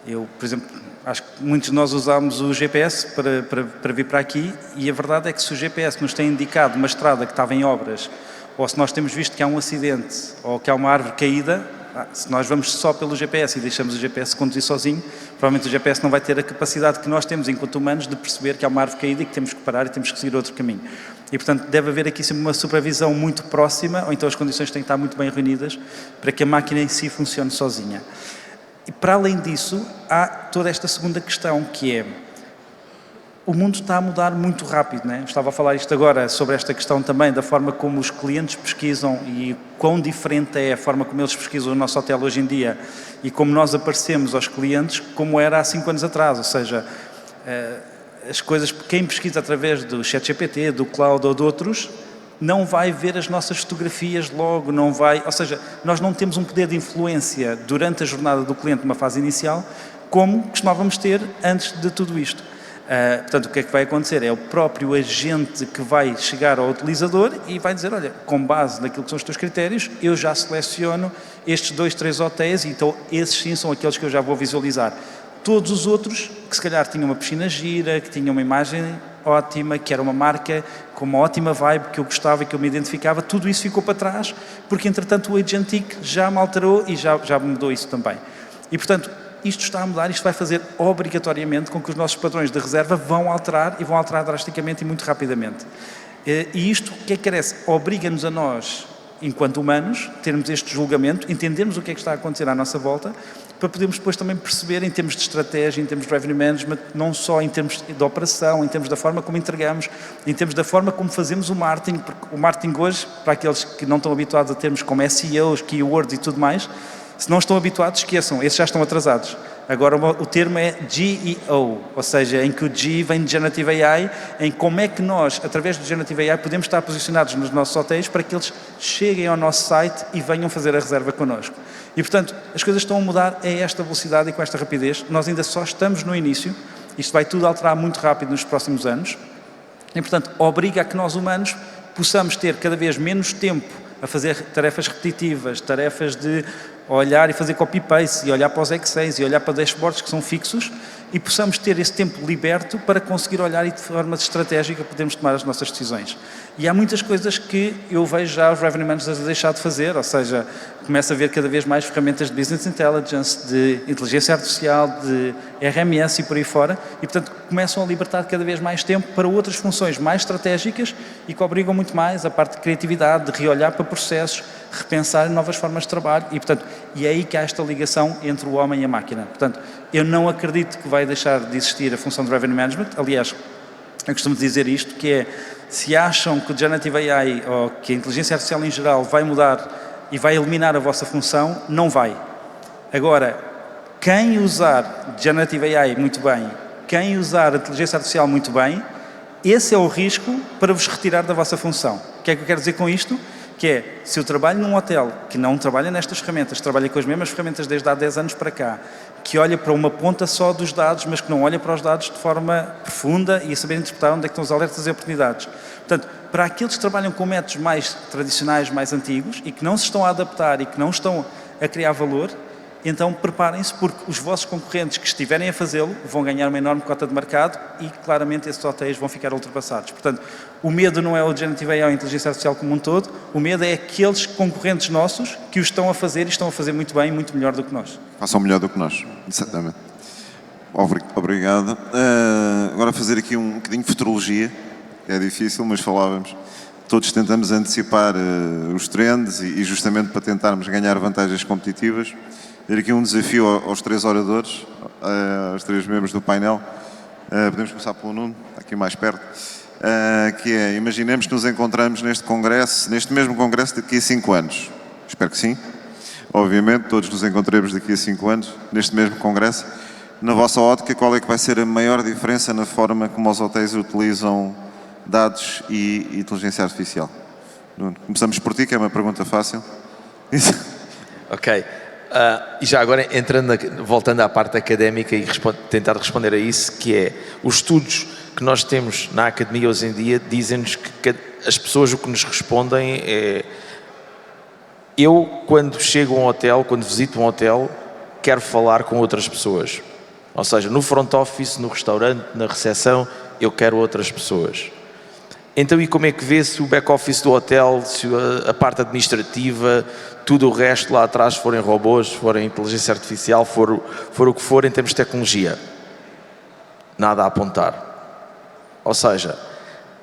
Eu, por exemplo, acho que muitos de nós usámos o GPS para vir para aqui e a verdade é que se o GPS nos tem indicado uma estrada que estava em obras ou se nós temos visto que há um acidente ou que há uma árvore caída, se nós vamos só pelo GPS e deixamos o GPS conduzir sozinho, provavelmente o GPS não vai ter a capacidade que nós temos enquanto humanos de perceber que há uma árvore caída e que temos que parar e temos que seguir outro caminho. E, portanto, deve haver aqui sempre uma supervisão muito próxima, ou então as condições têm que estar muito bem reunidas para que a máquina em si funcione sozinha. E, para além disso, há toda esta segunda questão, que é o mundo está a mudar muito rápido, não é? Estava a falar isto agora sobre esta questão também da forma como os clientes pesquisam e quão diferente é a forma como eles pesquisam o nosso hotel hoje em dia e como nós aparecemos aos clientes como era há 5 anos atrás, ou seja, as coisas, quem pesquisa através do ChatGPT, do Cloud ou de outros, não vai ver as nossas fotografias logo, não vai, ou seja, nós não temos um poder de influência durante a jornada do cliente numa fase inicial como costumávamos ter antes de tudo isto. Portanto, o que é que vai acontecer? É o próprio agente que vai chegar ao utilizador e vai dizer, olha, com base naquilo que são os teus critérios, eu já seleciono estes 2, 3 hotéis, então esses sim são aqueles que eu já vou visualizar. Todos os outros, que se calhar tinham uma piscina gira, que tinham uma imagem ótima, que era uma marca com uma ótima vibe, que eu gostava e que eu me identificava, tudo isso ficou para trás, porque entretanto o Agentic já me alterou e já mudou isso também. E portanto, isto está a mudar, isto vai fazer obrigatoriamente com que os nossos padrões de reserva vão alterar e vão alterar drasticamente e muito rapidamente. E isto, o que é que carece? Obriga-nos a nós, enquanto humanos, termos este julgamento, entendermos o que é que está a acontecer à nossa volta, para podermos depois também perceber em termos de estratégia, em termos de revenue management, não só em termos de operação, em termos da forma como entregamos, em termos da forma como fazemos o marketing, porque o marketing hoje, para aqueles que não estão habituados a termos como SEOs, keywords e tudo mais, se não estão habituados, esqueçam, esses já estão atrasados. Agora o termo é GEO, ou seja, em que o G vem de Generative AI, em como é que nós, através do Generative AI, podemos estar posicionados nos nossos hotéis para que eles cheguem ao nosso site e venham fazer a reserva connosco. E, portanto, as coisas estão a mudar a esta velocidade e com esta rapidez. Nós ainda só estamos no início, isto vai tudo alterar muito rápido nos próximos anos, e, portanto, obriga a que nós humanos possamos ter cada vez menos tempo a fazer tarefas repetitivas, tarefas de olhar e fazer copy-paste, e olhar para os Excels, e olhar para dashboards que são fixos, e possamos ter esse tempo liberto para conseguir olhar e de forma estratégica podermos tomar as nossas decisões. E há muitas coisas que eu vejo já os revenue managers a deixar de fazer, ou seja, começo a ver cada vez mais ferramentas de business intelligence, de inteligência artificial, de RMS e por aí fora, e portanto começam a libertar cada vez mais tempo para outras funções mais estratégicas e que obrigam muito mais a parte de criatividade, de reolhar para processos, repensar novas formas de trabalho e, portanto, é aí que há esta ligação entre o homem e a máquina. Portanto, eu não acredito que vai deixar de existir a função de revenue management. Aliás, eu costumo dizer isto, que é, se acham que o Generative AI ou que a inteligência artificial em geral vai mudar e vai eliminar a vossa função, não vai. Agora, quem usar Generative AI muito bem, quem usar a inteligência artificial muito bem, esse é o risco para vos retirar da vossa função. O que é que eu quero dizer com isto? Que é, se eu trabalho num hotel que não trabalha nestas ferramentas, trabalha com as mesmas ferramentas desde há 10 anos para cá, que olha para uma ponta só dos dados, mas que não olha para os dados de forma profunda e a saber interpretar onde é que estão os alertas e oportunidades. Portanto, para aqueles que trabalham com métodos mais tradicionais, mais antigos, e que não se estão a adaptar e que não estão a criar valor, então preparem-se, porque os vossos concorrentes que estiverem a fazê-lo vão ganhar uma enorme cota de mercado e claramente esses hotéis vão ficar ultrapassados. Portanto, o medo não é o Generative AI ou a inteligência artificial como um todo, o medo é aqueles concorrentes nossos que o estão a fazer e estão a fazer muito bem, muito melhor do que nós. Façam melhor do que nós, exatamente. Obrigado. Agora fazer aqui um bocadinho de futurologia, é difícil, mas falávamos. Todos tentamos antecipar os trends e justamente para tentarmos ganhar vantagens competitivas. Ter aqui um desafio aos 3 oradores, aos 3 membros do painel. Podemos começar pelo Nuno, aqui mais perto. Que é, imaginemos que nos encontramos neste congresso, neste mesmo congresso daqui a 5 anos. Espero que sim. Obviamente, todos nos encontremos daqui a 5 anos, neste mesmo congresso. na vossa ótica, qual é que vai ser a maior diferença na forma como os hotéis utilizam dados e inteligência artificial? Nuno, começamos por ti, que é uma pergunta fácil. Ok. E já agora, voltando à parte académica e tentar responder a isso, que é, os estudos que nós temos na academia hoje em dia dizem-nos que as pessoas o que nos respondem é: eu, quando chego a um hotel, quando visito um hotel, quero falar com outras pessoas. Ou seja, no front office, no restaurante, na recepção, eu quero outras pessoas. Então, e como é que vê-se o back-office do hotel, se a parte administrativa, tudo o resto lá atrás forem robôs, forem inteligência artificial, for o que for em termos de tecnologia? Nada a apontar. Ou seja,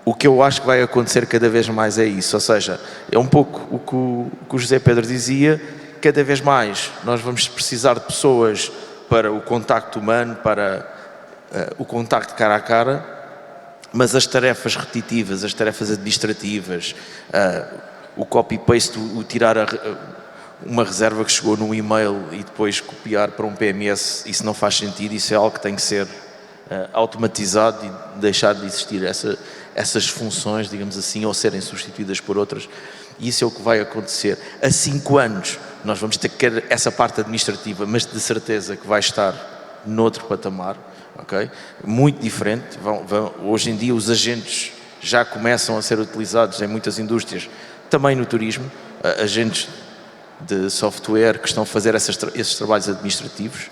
o que eu acho que vai acontecer cada vez mais é isso. Ou seja, é um pouco o que o José Pedro dizia, cada vez mais nós vamos precisar de pessoas para o contacto humano, para o contacto cara a cara, mas as tarefas repetitivas, as tarefas administrativas, o copy-paste, o tirar uma reserva que chegou num e-mail e depois copiar para um PMS, isso não faz sentido, isso é algo que tem que ser automatizado e deixar de existir essas funções, digamos assim, ou serem substituídas por outras, e isso é o que vai acontecer. A 5 anos nós vamos ter que ter essa parte administrativa, mas de certeza que vai estar noutro patamar. Okay? Muito diferente. Hoje em dia os agentes já começam a ser utilizados em muitas indústrias, também no turismo, agentes de software que estão a fazer esses trabalhos administrativos.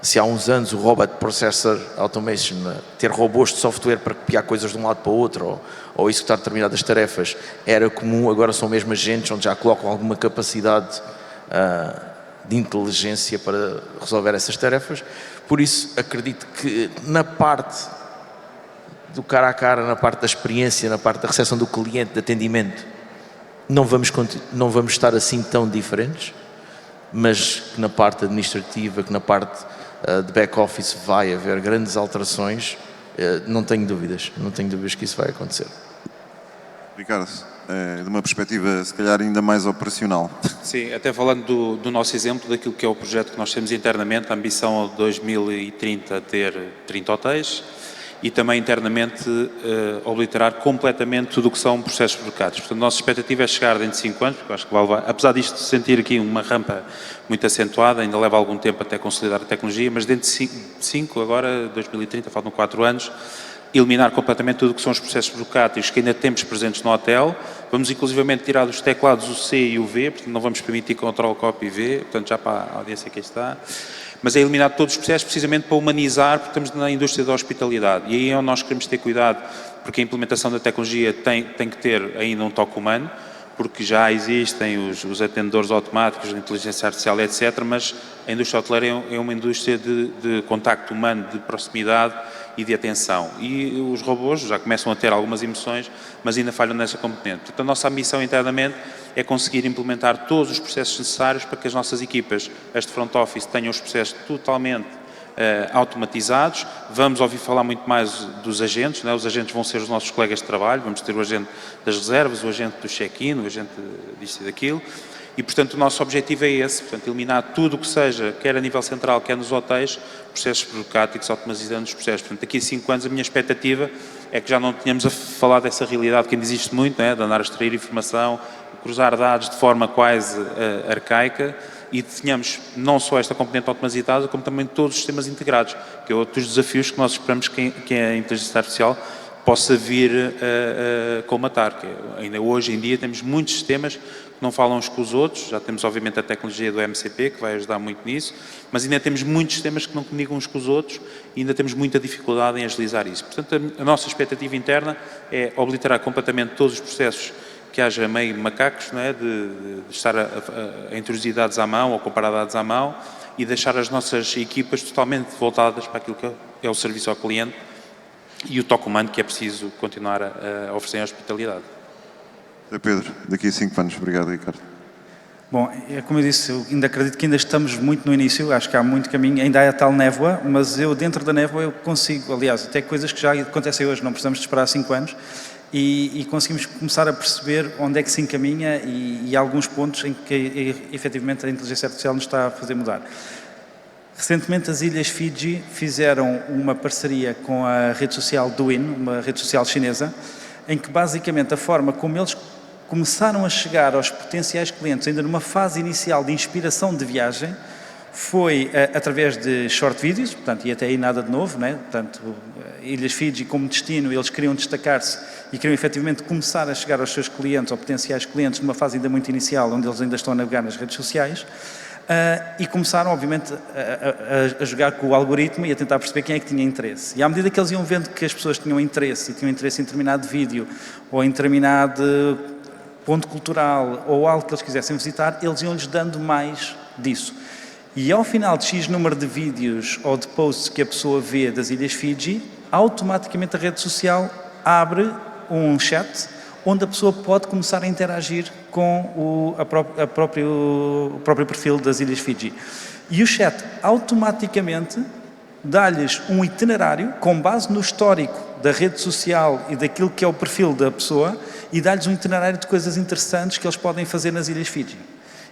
Se há uns anos o Robot Processor Automation, ter robôs de software para copiar coisas de um lado para o outro ou executar determinadas tarefas era comum, agora são mesmo agentes onde já colocam alguma capacidade de inteligência para resolver essas tarefas. Por isso, acredito que na parte do cara a cara, na parte da experiência, na parte da recepção do cliente, de atendimento, não vamos estar assim tão diferentes, mas que na parte administrativa, que na parte de back-office vai haver grandes alterações, não tenho dúvidas que isso vai acontecer. Ricardo, de uma perspectiva se calhar ainda mais operacional. Sim, até falando do nosso exemplo, daquilo que é o projeto que nós temos internamente, a ambição de 2030 ter 30 hotéis e também internamente obliterar completamente tudo o que são processos burocráticos. Portanto, a nossa expectativa é chegar dentro de 5 anos, porque eu acho que vai levar, apesar disto de sentir aqui uma rampa muito acentuada, ainda leva algum tempo até consolidar a tecnologia, mas dentro de 5 agora, 2030, faltam 4 anos, eliminar completamente tudo o que são os processos burocráticos que ainda temos presentes no hotel. Vamos inclusivamente tirar dos teclados o C e o V, portanto não vamos permitir Ctrl, Copy e V, portanto já para a audiência que está. Mas é eliminar todos os processos precisamente para humanizar, porque estamos na indústria da hospitalidade. E aí é onde nós queremos ter cuidado, porque a implementação da tecnologia tem que ter ainda um toque humano, porque já existem os atendedores automáticos, a inteligência artificial, etc. Mas a indústria hoteleira é uma indústria de contacto humano, de proximidade e de atenção. E os robôs já começam a ter algumas emoções, mas ainda falham nessa componente. Portanto, a nossa ambição internamente é conseguir implementar todos os processos necessários para que as nossas equipas, as de front office, tenham os processos totalmente automatizados. Vamos ouvir falar muito mais dos agentes, não é? Os agentes vão ser os nossos colegas de trabalho, vamos ter o agente das reservas, o agente do check-in, o agente disto e daquilo. E, portanto, o nosso objetivo é esse, portanto, eliminar tudo o que seja, quer a nível central, quer nos hotéis, processos burocráticos, automatizando os processos. Portanto, daqui a 5 anos a minha expectativa é que já não tenhamos a falar dessa realidade que ainda existe muito, não é? De andar a extrair informação, cruzar dados de forma quase arcaica, e tenhamos não só esta componente automatizada, como também todos os sistemas integrados, que é outro dos desafios que nós esperamos que a inteligência artificial possa vir a colmatar. Que ainda hoje em dia temos muitos sistemas que não falam uns com os outros, já temos obviamente a tecnologia do MCP, que vai ajudar muito nisso, mas ainda temos muitos sistemas que não comunicam uns com os outros e ainda temos muita dificuldade em agilizar isso. Portanto, a nossa expectativa interna é obliterar completamente todos os processos que haja meio macacos, não é? de estar a introduzir dados à mão ou comparar dados à mão e deixar as nossas equipas totalmente voltadas para aquilo que é o serviço ao cliente e o toque humano que é preciso continuar a oferecer à hospitalidade. Pedro, daqui a 5 anos. Obrigado, Ricardo. Bom, como eu disse, eu ainda acredito que ainda estamos muito no início, acho que há muito caminho, ainda há a tal névoa, mas eu dentro da névoa eu consigo, aliás, até coisas que já acontecem hoje, não precisamos de esperar 5 anos, e conseguimos começar a perceber onde é que se encaminha e alguns pontos em que efetivamente a inteligência artificial nos está a fazer mudar. Recentemente, as Ilhas Fiji fizeram uma parceria com a rede social Douyin, uma rede social chinesa, em que basicamente a forma como eles começaram a chegar aos potenciais clientes, ainda numa fase inicial de inspiração de viagem, foi através de short videos, portanto, e até aí nada de novo, né? Portanto, Ilhas Fiji como destino, eles queriam destacar-se e queriam efetivamente começar a chegar aos seus clientes, ou potenciais clientes, numa fase ainda muito inicial, onde eles ainda estão a navegar nas redes sociais. E começaram, obviamente, a jogar com o algoritmo e a tentar perceber quem é que tinha interesse. E à medida que eles iam vendo que as pessoas tinham interesse, e tinham interesse em determinado vídeo, ou em determinado ponto cultural, ou algo que eles quisessem visitar, eles iam-lhes dando mais disso. E ao final de X número de vídeos ou de posts que a pessoa vê das Ilhas Fiji, automaticamente a rede social abre um chat onde a pessoa pode começar a interagir com o próprio perfil das Ilhas Fiji. E o chat automaticamente dá-lhes um itinerário com base no histórico da rede social e daquilo que é o perfil da pessoa e dá-lhes um itinerário de coisas interessantes que eles podem fazer nas Ilhas Fiji.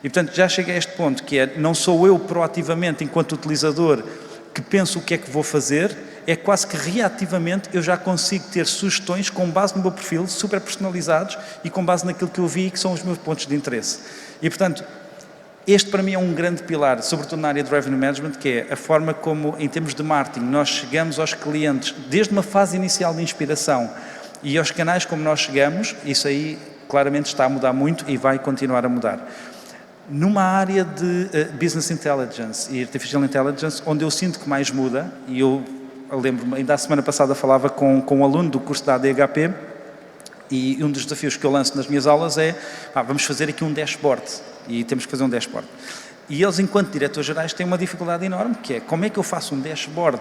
E, portanto, já cheguei a este ponto, que é, não sou eu proativamente, enquanto utilizador, que penso o que é que vou fazer, é quase que reativamente eu já consigo ter sugestões com base no meu perfil, super personalizados e com base naquilo que eu vi que são os meus pontos de interesse. E, portanto, este para mim é um grande pilar, sobretudo na área de Revenue Management, que é a forma como, em termos de marketing, nós chegamos aos clientes, desde uma fase inicial de inspiração e aos canais como nós chegamos, isso aí claramente está a mudar muito e vai continuar a mudar. Numa área de Business Intelligence e Artificial Intelligence, onde eu sinto que mais muda, e eu lembro-me, ainda a semana passada falava com um aluno do curso da ADHP, e um dos desafios que eu lanço nas minhas aulas é, vamos fazer aqui um dashboard, e temos que fazer um dashboard. E eles, enquanto diretores gerais, têm uma dificuldade enorme, que é, como é que eu faço um dashboard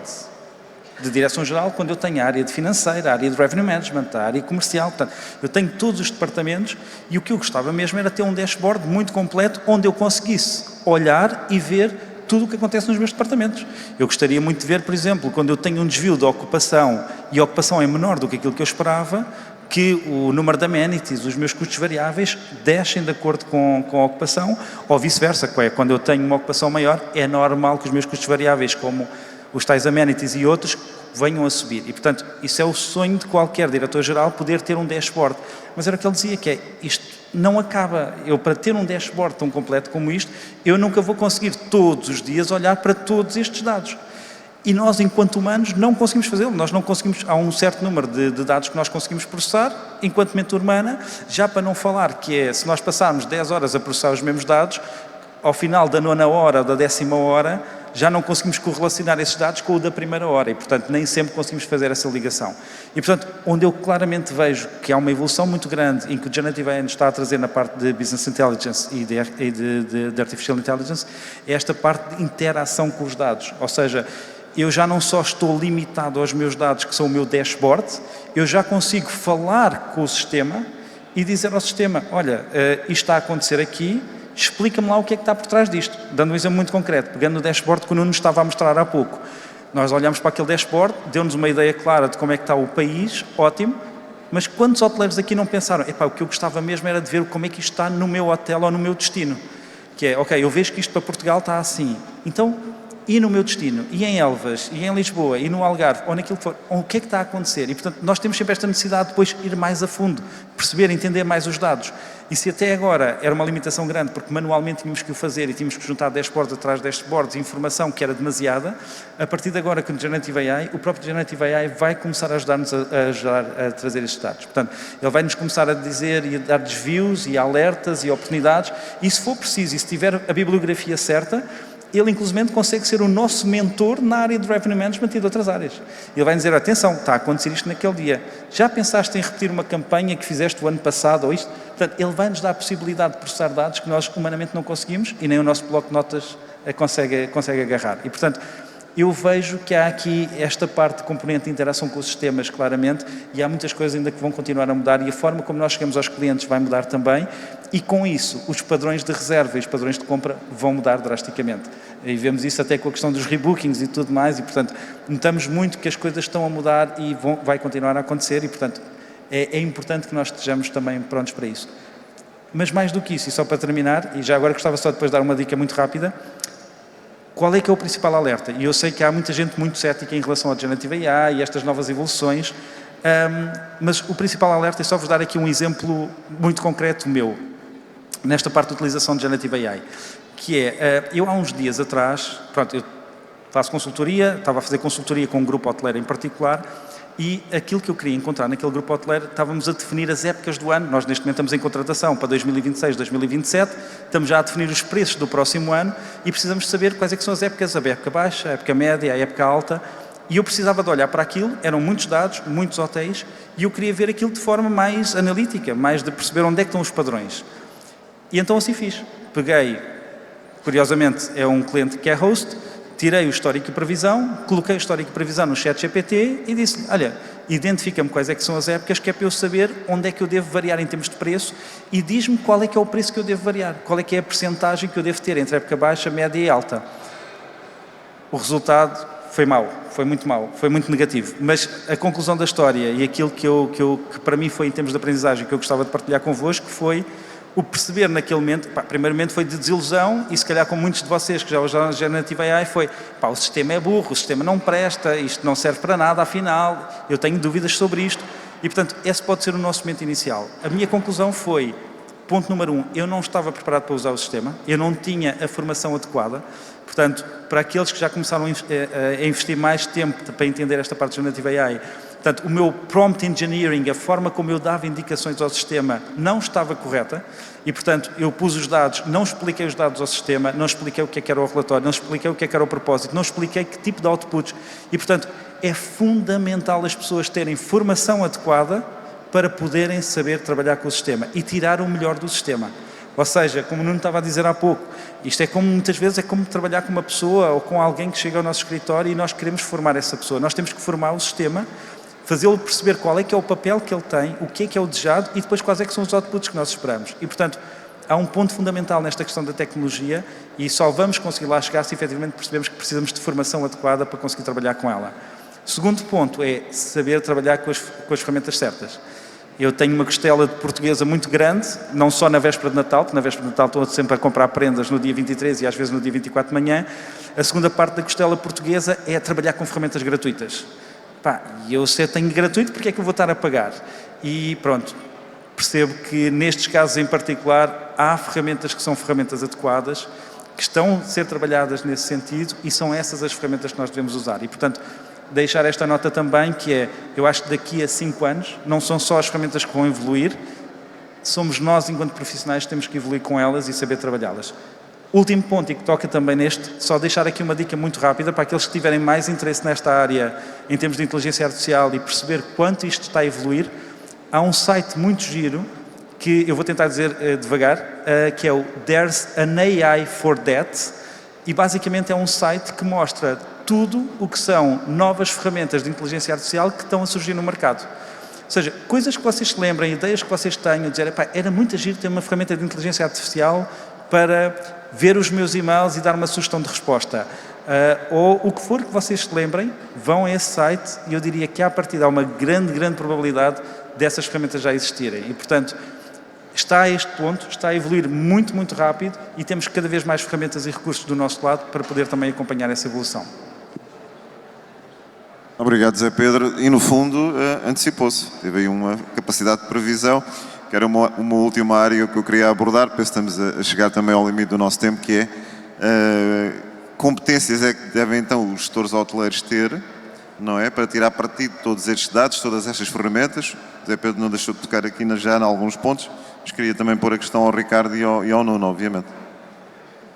de direção-geral quando eu tenho a área de financeira, a área de revenue management, a área comercial, portanto, eu tenho todos os departamentos e o que eu gostava mesmo era ter um dashboard muito completo onde eu conseguisse olhar e ver tudo o que acontece nos meus departamentos. Eu gostaria muito de ver, por exemplo, quando eu tenho um desvio de ocupação e a ocupação é menor do que aquilo que eu esperava, que o número de amenities, os meus custos variáveis, descem de acordo com a ocupação, ou vice-versa, quando eu tenho uma ocupação maior, é normal que os meus custos variáveis, como os tais amenities e outros, venham a subir. E, portanto, isso é o sonho de qualquer diretor-geral, poder ter um dashboard. Mas era o que ele dizia, que é, isto não acaba. Eu, para ter um dashboard tão completo como isto, eu nunca vou conseguir todos os dias olhar para todos estes dados. E nós, enquanto humanos, não conseguimos fazê-lo. Nós não conseguimos, há um certo número de dados que nós conseguimos processar, enquanto mente humana, já para não falar que é, se nós passarmos 10 horas a processar os mesmos dados, ao final da 9ª hora ou da 10ª hora, já não conseguimos correlacionar esses dados com o da primeira hora e, portanto, nem sempre conseguimos fazer essa ligação. E, portanto, onde eu claramente vejo que há uma evolução muito grande em que o Generative AI está a trazer na parte de Business Intelligence e de Artificial Intelligence, é esta parte de interação com os dados. Ou seja, eu já não só estou limitado aos meus dados, que são o meu dashboard, eu já consigo falar com o sistema e dizer ao sistema, olha, isto está a acontecer aqui, explica-me lá o que é que está por trás disto. Dando um exemplo muito concreto, pegando o dashboard que o Nuno estava a mostrar há pouco. Nós olhamos para aquele dashboard, deu-nos uma ideia clara de como é que está o país, ótimo, mas quantos hoteleiros aqui não pensaram, o que eu gostava mesmo era de ver como é que isto está no meu hotel ou no meu destino. Que é, ok, eu vejo que isto para Portugal está assim, então, e no meu destino, e em Elvas, e em Lisboa, e no Algarve, ou naquilo que for, o que é que está a acontecer? E, portanto, nós temos sempre esta necessidade de depois ir mais a fundo, perceber, entender mais os dados. E se até agora era uma limitação grande, porque manualmente tínhamos que o fazer e tínhamos que juntar dashboards atrás de dashboards, informação que era demasiada, a partir de agora, com o Generative AI, o próprio Generative AI vai começar a ajudar-nos a trazer estes dados. Portanto, ele vai-nos começar a dizer e a dar desvios e alertas e oportunidades, e se for preciso, e se tiver a bibliografia certa, ele, inclusive, consegue ser o nosso mentor na área de Revenue Management e de outras áreas. Ele vai dizer, atenção, está a acontecer isto naquele dia. Já pensaste em repetir uma campanha que fizeste o ano passado ou isto? Portanto, ele vai-nos dar a possibilidade de processar dados que nós humanamente não conseguimos e nem o nosso bloco de notas consegue agarrar. E, portanto, eu vejo que há aqui esta parte de componente de interação com os sistemas, claramente, e há muitas coisas ainda que vão continuar a mudar e a forma como nós chegamos aos clientes vai mudar também e, com isso, os padrões de reserva e os padrões de compra vão mudar drasticamente. E vemos isso até com a questão dos rebookings e tudo mais e, portanto, notamos muito que as coisas estão a mudar e vai continuar a acontecer e, portanto, é importante que nós estejamos também prontos para isso. Mas mais do que isso, e só para terminar, e já agora gostava só depois de dar uma dica muito rápida, qual é que é o principal alerta? E eu sei que há muita gente muito cética em relação ao Generative AI e estas novas evoluções, mas o principal alerta é só vos dar aqui um exemplo muito concreto meu, nesta parte de utilização de Generative AI, que é, eu há uns dias atrás, pronto, eu faço consultoria, estava a fazer consultoria com um grupo hoteleiro em particular, e aquilo que eu queria encontrar naquele grupo hoteleiro, estávamos a definir as épocas do ano. Nós neste momento estamos em contratação para 2026, 2027, estamos já a definir os preços do próximo ano e precisamos saber quais é que são as épocas, a época baixa, a época média, a época alta, e eu precisava de olhar para aquilo, eram muitos dados, muitos hotéis, e eu queria ver aquilo de forma mais analítica, mais de perceber onde é que estão os padrões. E então assim fiz. Peguei, curiosamente, é um cliente que é host, tirei o histórico e previsão, coloquei o histórico e previsão no ChatGPT e disse-lhe, olha, identifica-me quais é que são as épocas, que é para eu saber onde é que eu devo variar em termos de preço e diz-me qual é que é o preço que eu devo variar, qual é que é a percentagem que eu devo ter entre a época baixa, média e alta. O resultado foi mau, foi muito mau, foi muito negativo, mas a conclusão da história e aquilo que para mim foi em termos de aprendizagem que eu gostava de partilhar convosco foi o perceber naquele momento, primeiramente foi de desilusão e se calhar com muitos de vocês que já usaram Generative AI foi, o sistema é burro, o sistema não presta, isto não serve para nada, afinal, eu tenho dúvidas sobre isto e portanto esse pode ser o nosso momento inicial. A minha conclusão foi, ponto número 1, eu não estava preparado para usar o sistema, eu não tinha a formação adequada, portanto, para aqueles que já começaram a investir mais tempo para entender esta parte de Generative AI, portanto, o meu prompt engineering, a forma como eu dava indicações ao sistema não estava correta e, portanto, eu pus os dados, não expliquei os dados ao sistema, não expliquei o que é que era o relatório, não expliquei o que é que era o propósito, não expliquei que tipo de outputs e, portanto, é fundamental as pessoas terem formação adequada para poderem saber trabalhar com o sistema e tirar o melhor do sistema. Ou seja, como o Nuno estava a dizer há pouco, isto é como, muitas vezes, é como trabalhar com uma pessoa ou com alguém que chega ao nosso escritório e nós queremos formar essa pessoa. Nós temos que formar o sistema, fazê-lo perceber qual é que é o papel que ele tem, o que é o desejado e depois quais é que são os outputs que nós esperamos. E, portanto, há um ponto fundamental nesta questão da tecnologia e só vamos conseguir lá chegar se efetivamente percebemos que precisamos de formação adequada para conseguir trabalhar com ela. Segundo ponto é saber trabalhar com as ferramentas certas. Eu tenho uma costela de portuguesa muito grande, não só na véspera de Natal, porque na véspera de Natal estou sempre a comprar prendas no dia 23 e às vezes no dia 24 de manhã. A segunda parte da costela portuguesa é trabalhar com ferramentas gratuitas. E eu se tenho gratuito, porque é que eu vou estar a pagar? E pronto, percebo que nestes casos em particular há ferramentas que são ferramentas adequadas, que estão a ser trabalhadas nesse sentido e são essas as ferramentas que nós devemos usar. E portanto, deixar esta nota também, que é, eu acho que daqui a 5 anos, não são só as ferramentas que vão evoluir, somos nós, enquanto profissionais, que temos que evoluir com elas e saber trabalhá-las. Último ponto, e que toca também neste, só deixar aqui uma dica muito rápida para aqueles que tiverem mais interesse nesta área em termos de inteligência artificial e perceber quanto isto está a evoluir. Há um site muito giro, que eu vou tentar dizer devagar, que é o There's an AI for That, e basicamente é um site que mostra tudo o que são novas ferramentas de inteligência artificial que estão a surgir no mercado. Ou seja, coisas que vocês se lembrem, ideias que vocês tenham, dizer, era muito giro ter uma ferramenta de inteligência artificial para ver os meus e-mails e dar uma sugestão de resposta. Ou o que for que vocês se lembrem, vão a esse site e eu diria que à partida há uma grande probabilidade dessas ferramentas já existirem. E, portanto, está a este ponto, está a evoluir muito, muito rápido e temos cada vez mais ferramentas e recursos do nosso lado para poder também acompanhar essa evolução. Obrigado, Zé Pedro. E, no fundo, antecipou-se. Teve aí uma capacidade de previsão, que era uma última área que eu queria abordar, penso que estamos a chegar também ao limite do nosso tempo, que é competências é que devem então os gestores hoteleiros ter, não é? Para tirar partido de todos estes dados, todas estas ferramentas. O Zé Pedro não deixou de tocar aqui já em alguns pontos, mas queria também pôr a questão ao Ricardo e ao Nuno, obviamente.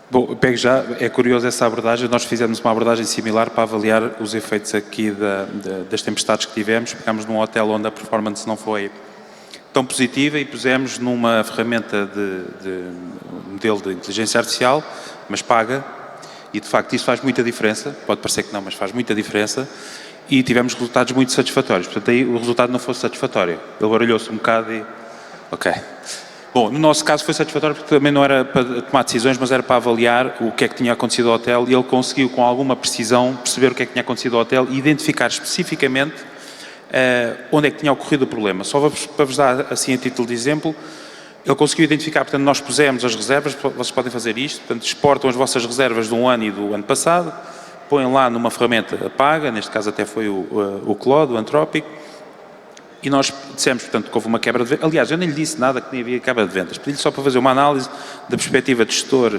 Bom, pego já, é curioso essa abordagem, nós fizemos uma abordagem similar para avaliar os efeitos aqui das tempestades que tivemos. Pegámos num hotel onde a performance não foi tão positiva e pusemos numa ferramenta de modelo de inteligência artificial, mas paga, e de facto isso faz muita diferença, pode parecer que não, mas faz muita diferença, e tivemos resultados muito satisfatórios. Portanto, aí o resultado não fosse satisfatório, ele baralhou-se um bocado e... ok. Bom, no nosso caso foi satisfatório porque também não era para tomar decisões, mas era para avaliar o que é que tinha acontecido ao hotel, e ele conseguiu com alguma precisão perceber o que é que tinha acontecido ao hotel e identificar especificamente onde é que tinha ocorrido o problema. Só para vos dar assim a título de exemplo, Ele conseguiu identificar, portanto, nós pusemos as reservas, vocês podem fazer isto, portanto, exportam as vossas reservas de um ano e do ano passado, põem lá numa ferramenta paga, neste caso até foi o Claude, o Anthropic, e nós dissemos, portanto, que houve uma quebra de vendas. Aliás, eu nem lhe disse nada que nem havia quebra de vendas. Pedi-lhe só para fazer uma análise da perspectiva de gestor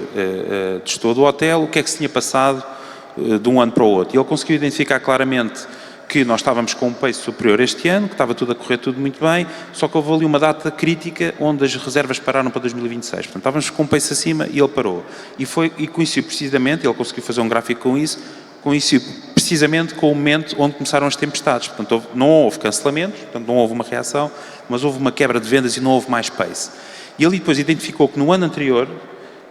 do hotel, o que é que se tinha passado de um ano para o outro. E ele conseguiu identificar claramente que nós estávamos com um pace superior este ano, que estava tudo a correr tudo muito bem, só que houve ali uma data crítica onde as reservas pararam para 2026. Portanto, estávamos com um pace acima e ele parou. E coincidiu precisamente, ele conseguiu fazer um gráfico com isso, coincidiu precisamente com o momento onde começaram as tempestades. Portanto, não houve cancelamentos, portanto, não houve uma reação, mas houve uma quebra de vendas e não houve mais pace. E ele depois identificou que no ano anterior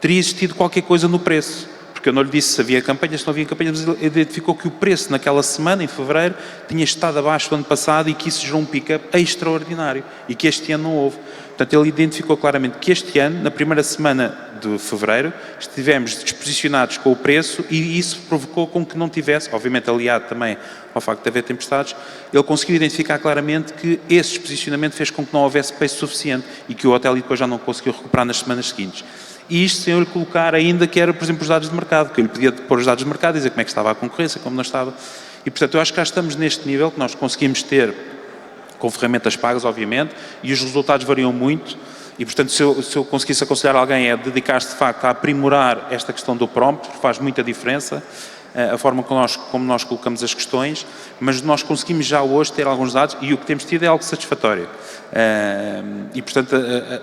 teria existido qualquer coisa no preço. Porque eu não lhe disse se havia campanhas, se não havia campanhas, mas ele identificou que o preço naquela semana, em fevereiro, tinha estado abaixo do ano passado e que isso gerou um pick-up extraordinário e que este ano não houve. Portanto, ele identificou claramente que este ano, na primeira semana de fevereiro, estivemos desposicionados com o preço e isso provocou com que não tivesse, obviamente aliado também ao facto de haver tempestades, ele conseguiu identificar claramente que esse desposicionamento fez com que não houvesse preço suficiente e que o hotel depois já não conseguiu recuperar nas semanas seguintes. E isto sem eu lhe colocar ainda que era, por exemplo, os dados de mercado, que eu lhe pedia de pôr os dados de mercado, dizer como é que estava a concorrência, como não estava. E, portanto, eu acho que já estamos neste nível que nós conseguimos ter com ferramentas pagas, obviamente, e os resultados variam muito. E, portanto, se eu conseguisse aconselhar alguém é dedicar-se, de facto, a aprimorar esta questão do prompt, porque faz muita diferença, a forma como nós colocamos as questões, mas nós conseguimos já hoje ter alguns dados e o que temos tido é algo satisfatório. E, portanto,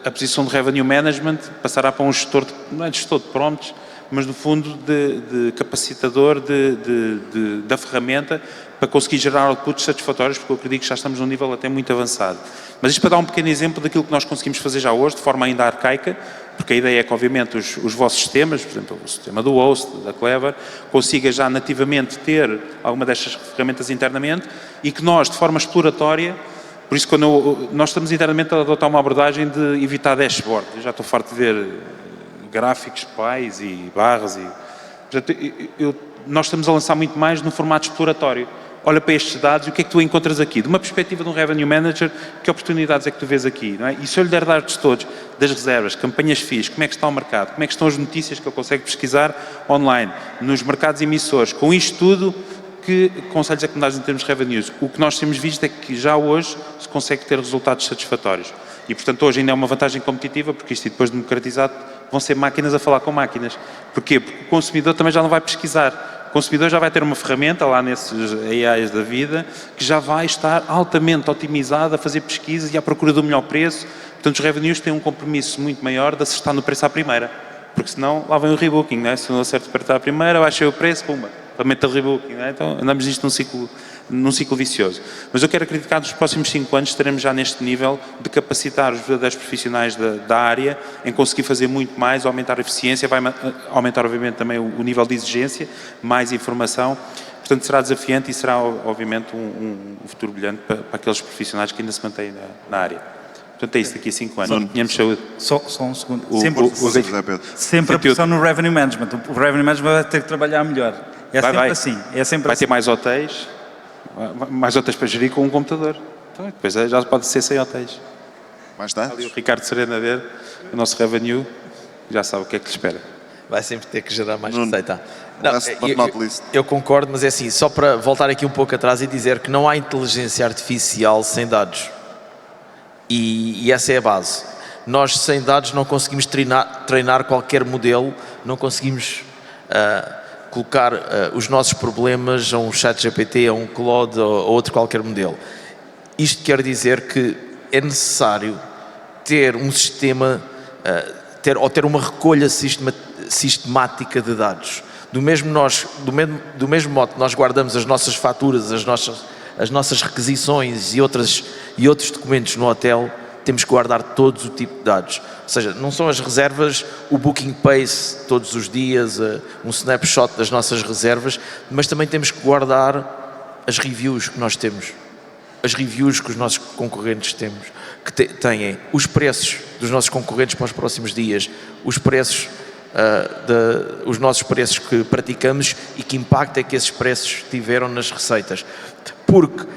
a posição de Revenue Management passará para um gestor, não é de gestor de prompts, mas, no fundo, de capacitador da ferramenta para conseguir gerar outputs satisfatórios, porque eu acredito que já estamos num nível até muito avançado. Mas isto para dar um pequeno exemplo daquilo que nós conseguimos fazer já hoje, de forma ainda arcaica, porque a ideia é que, obviamente, os vossos sistemas, por exemplo, o sistema do Host, da Clever, consiga já nativamente ter alguma destas ferramentas internamente e que nós, de forma exploratória, por isso quando nós estamos internamente a adotar uma abordagem de evitar dashboard. Eu já estou farto de ver gráficos, pais e barras. Portanto, nós estamos a lançar muito mais no formato exploratório. Olha para estes dados e o que é que tu encontras aqui? De uma perspectiva de um Revenue Manager, que oportunidades é que tu vês aqui? Não é? E se eu lhe der dados todos, das reservas, campanhas FIIs, como é que está o mercado, como é que estão as notícias que ele consegue pesquisar online, nos mercados emissores, com isto tudo, que conselhos é que me dás em termos de revenues? O que nós temos visto é que já hoje se consegue ter resultados satisfatórios. E, portanto, hoje ainda é uma vantagem competitiva, porque isto depois democratizado vão ser máquinas a falar com máquinas. Porquê? Porque o consumidor também já não vai pesquisar. O consumidor já vai ter uma ferramenta lá nesses AIs da vida que já vai estar altamente otimizada a fazer pesquisas e à procura do melhor preço. Portanto, os revenues têm um compromisso muito maior de acertar no preço à primeira. Porque senão lá vem o rebooking, não é? Se não acerto para a primeira, baixei o preço, pumba, ferramenta de rebooking, não é? Então andamos nisto num ciclo vicioso. Mas eu quero acreditar que nos próximos 5 anos estaremos já neste nível de capacitar os verdadeiros profissionais da área em conseguir fazer muito mais, aumentar a eficiência, vai aumentar obviamente também o nível de exigência, mais informação. Portanto, será desafiante e será obviamente um futuro brilhante para aqueles profissionais que ainda se mantêm na área. Portanto, é isso daqui a 5 anos. Tínhamos saúde. Só um segundo. Sempre a pressão no Revenue Management. O Revenue Management vai ter que trabalhar melhor. É sempre assim. É sempre vai assim. ter mais hotéis para gerir com um computador. Então, depois já pode ser 100 hotéis. Mais Ali dados? o Ricardo Serena a ver, o nosso revenue, já sabe o que é que lhe espera. Vai sempre ter que gerar mais Nuno, receita. Não, last but not least. eu concordo, mas é assim, só para voltar aqui um pouco atrás e dizer que não há inteligência artificial sem dados. E essa é a base. Nós, sem dados, não conseguimos treinar qualquer modelo, não conseguimos colocar os nossos problemas a um ChatGPT, a um Claude ou a outro qualquer modelo. Isto quer dizer que é necessário ter um sistema, ter uma recolha sistemática de dados. Do mesmo modo que nós guardamos as nossas faturas, as nossas requisições e outros documentos no hotel, temos que guardar todos o tipo de dados. Ou seja, não são as reservas, o booking pace todos os dias, um snapshot das nossas reservas, mas também temos que guardar as reviews que nós temos, as reviews que os nossos concorrentes têm, os preços dos nossos concorrentes para os próximos dias, os preços, os nossos preços que praticamos e que impacto é que esses preços tiveram nas receitas. Porque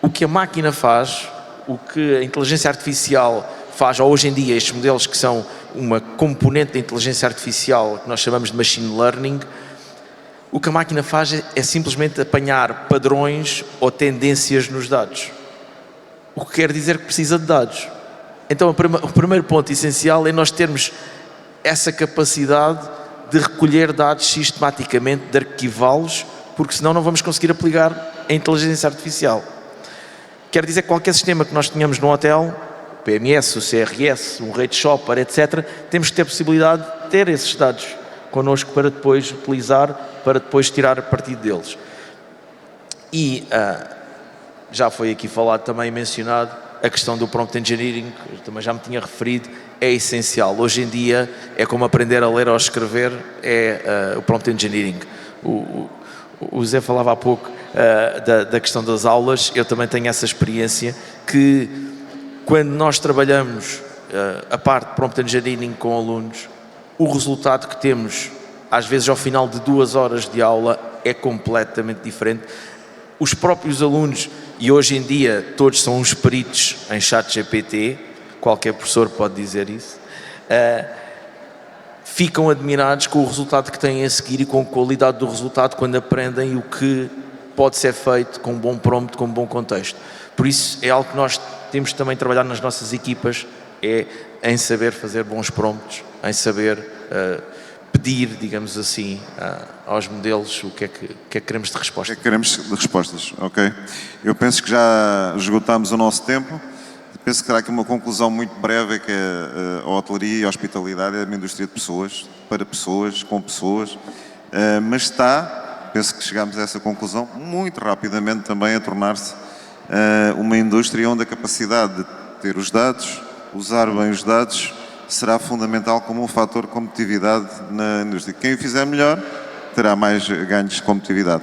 o que a máquina faz, o que a inteligência artificial faz hoje em dia estes modelos que são uma componente da inteligência artificial que nós chamamos de machine learning, o que a máquina faz é simplesmente apanhar padrões ou tendências nos dados. O que quer dizer que precisa de dados. Então o primeiro ponto essencial é nós termos essa capacidade de recolher dados sistematicamente, de arquivá-los, porque senão não vamos conseguir aplicar a inteligência artificial. Quer dizer que qualquer sistema que nós tenhamos no hotel, o PMS, o CRS, um rate shopper, etc., temos que ter a possibilidade de ter esses dados connosco para depois utilizar, para depois tirar partido deles. E já foi aqui falado, também mencionado, a questão do prompt engineering, eu também já me tinha referido, é essencial. Hoje em dia é como aprender a ler ou escrever, é o prompt engineering. O Zé falava há pouco da questão das aulas, eu também tenho essa experiência que quando nós trabalhamos a parte de prompt engineering com alunos, o resultado que temos, às vezes ao final de 2 horas de aula, é completamente diferente. Os próprios alunos, e hoje em dia todos são uns peritos em ChatGPT, qualquer professor pode dizer isso, ficam admirados com o resultado que têm a seguir e com a qualidade do resultado quando aprendem o que pode ser feito com um bom prompt, com um bom contexto. Por isso é algo que nós temos também de trabalhar nas nossas equipas, é em saber fazer bons prompts, em saber pedir, digamos assim, aos modelos o que é que queremos de resposta. O que é que queremos de respostas, ok? Eu penso que já esgotámos o nosso tempo. Penso que terá aqui uma conclusão muito breve, que a hotelaria e a hospitalidade é uma indústria de pessoas, para pessoas, com pessoas, mas penso que chegamos a essa conclusão muito rapidamente também a tornar-se uma indústria onde a capacidade de ter os dados, usar bem os dados, será fundamental como um fator de competitividade na indústria. Quem o fizer melhor terá mais ganhos de competitividade.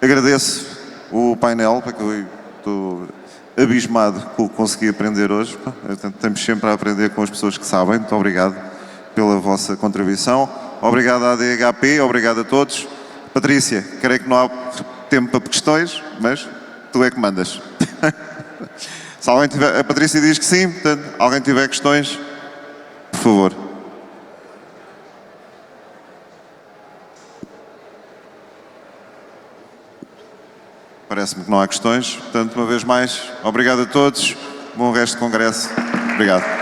Agradeço o painel, porque eu estou abismado com o que consegui aprender hoje. Estamos sempre a aprender com as pessoas que sabem. Muito obrigado pela vossa contribuição. Obrigado à ADHP, obrigado a todos. Patrícia, creio que não há tempo para questões, mas tu é que mandas. Se alguém tiver, a Patrícia diz que sim, portanto, alguém tiver questões, por favor. Parece-me que não há questões. Portanto, uma vez mais, obrigado a todos. Bom resto de congresso. Obrigado.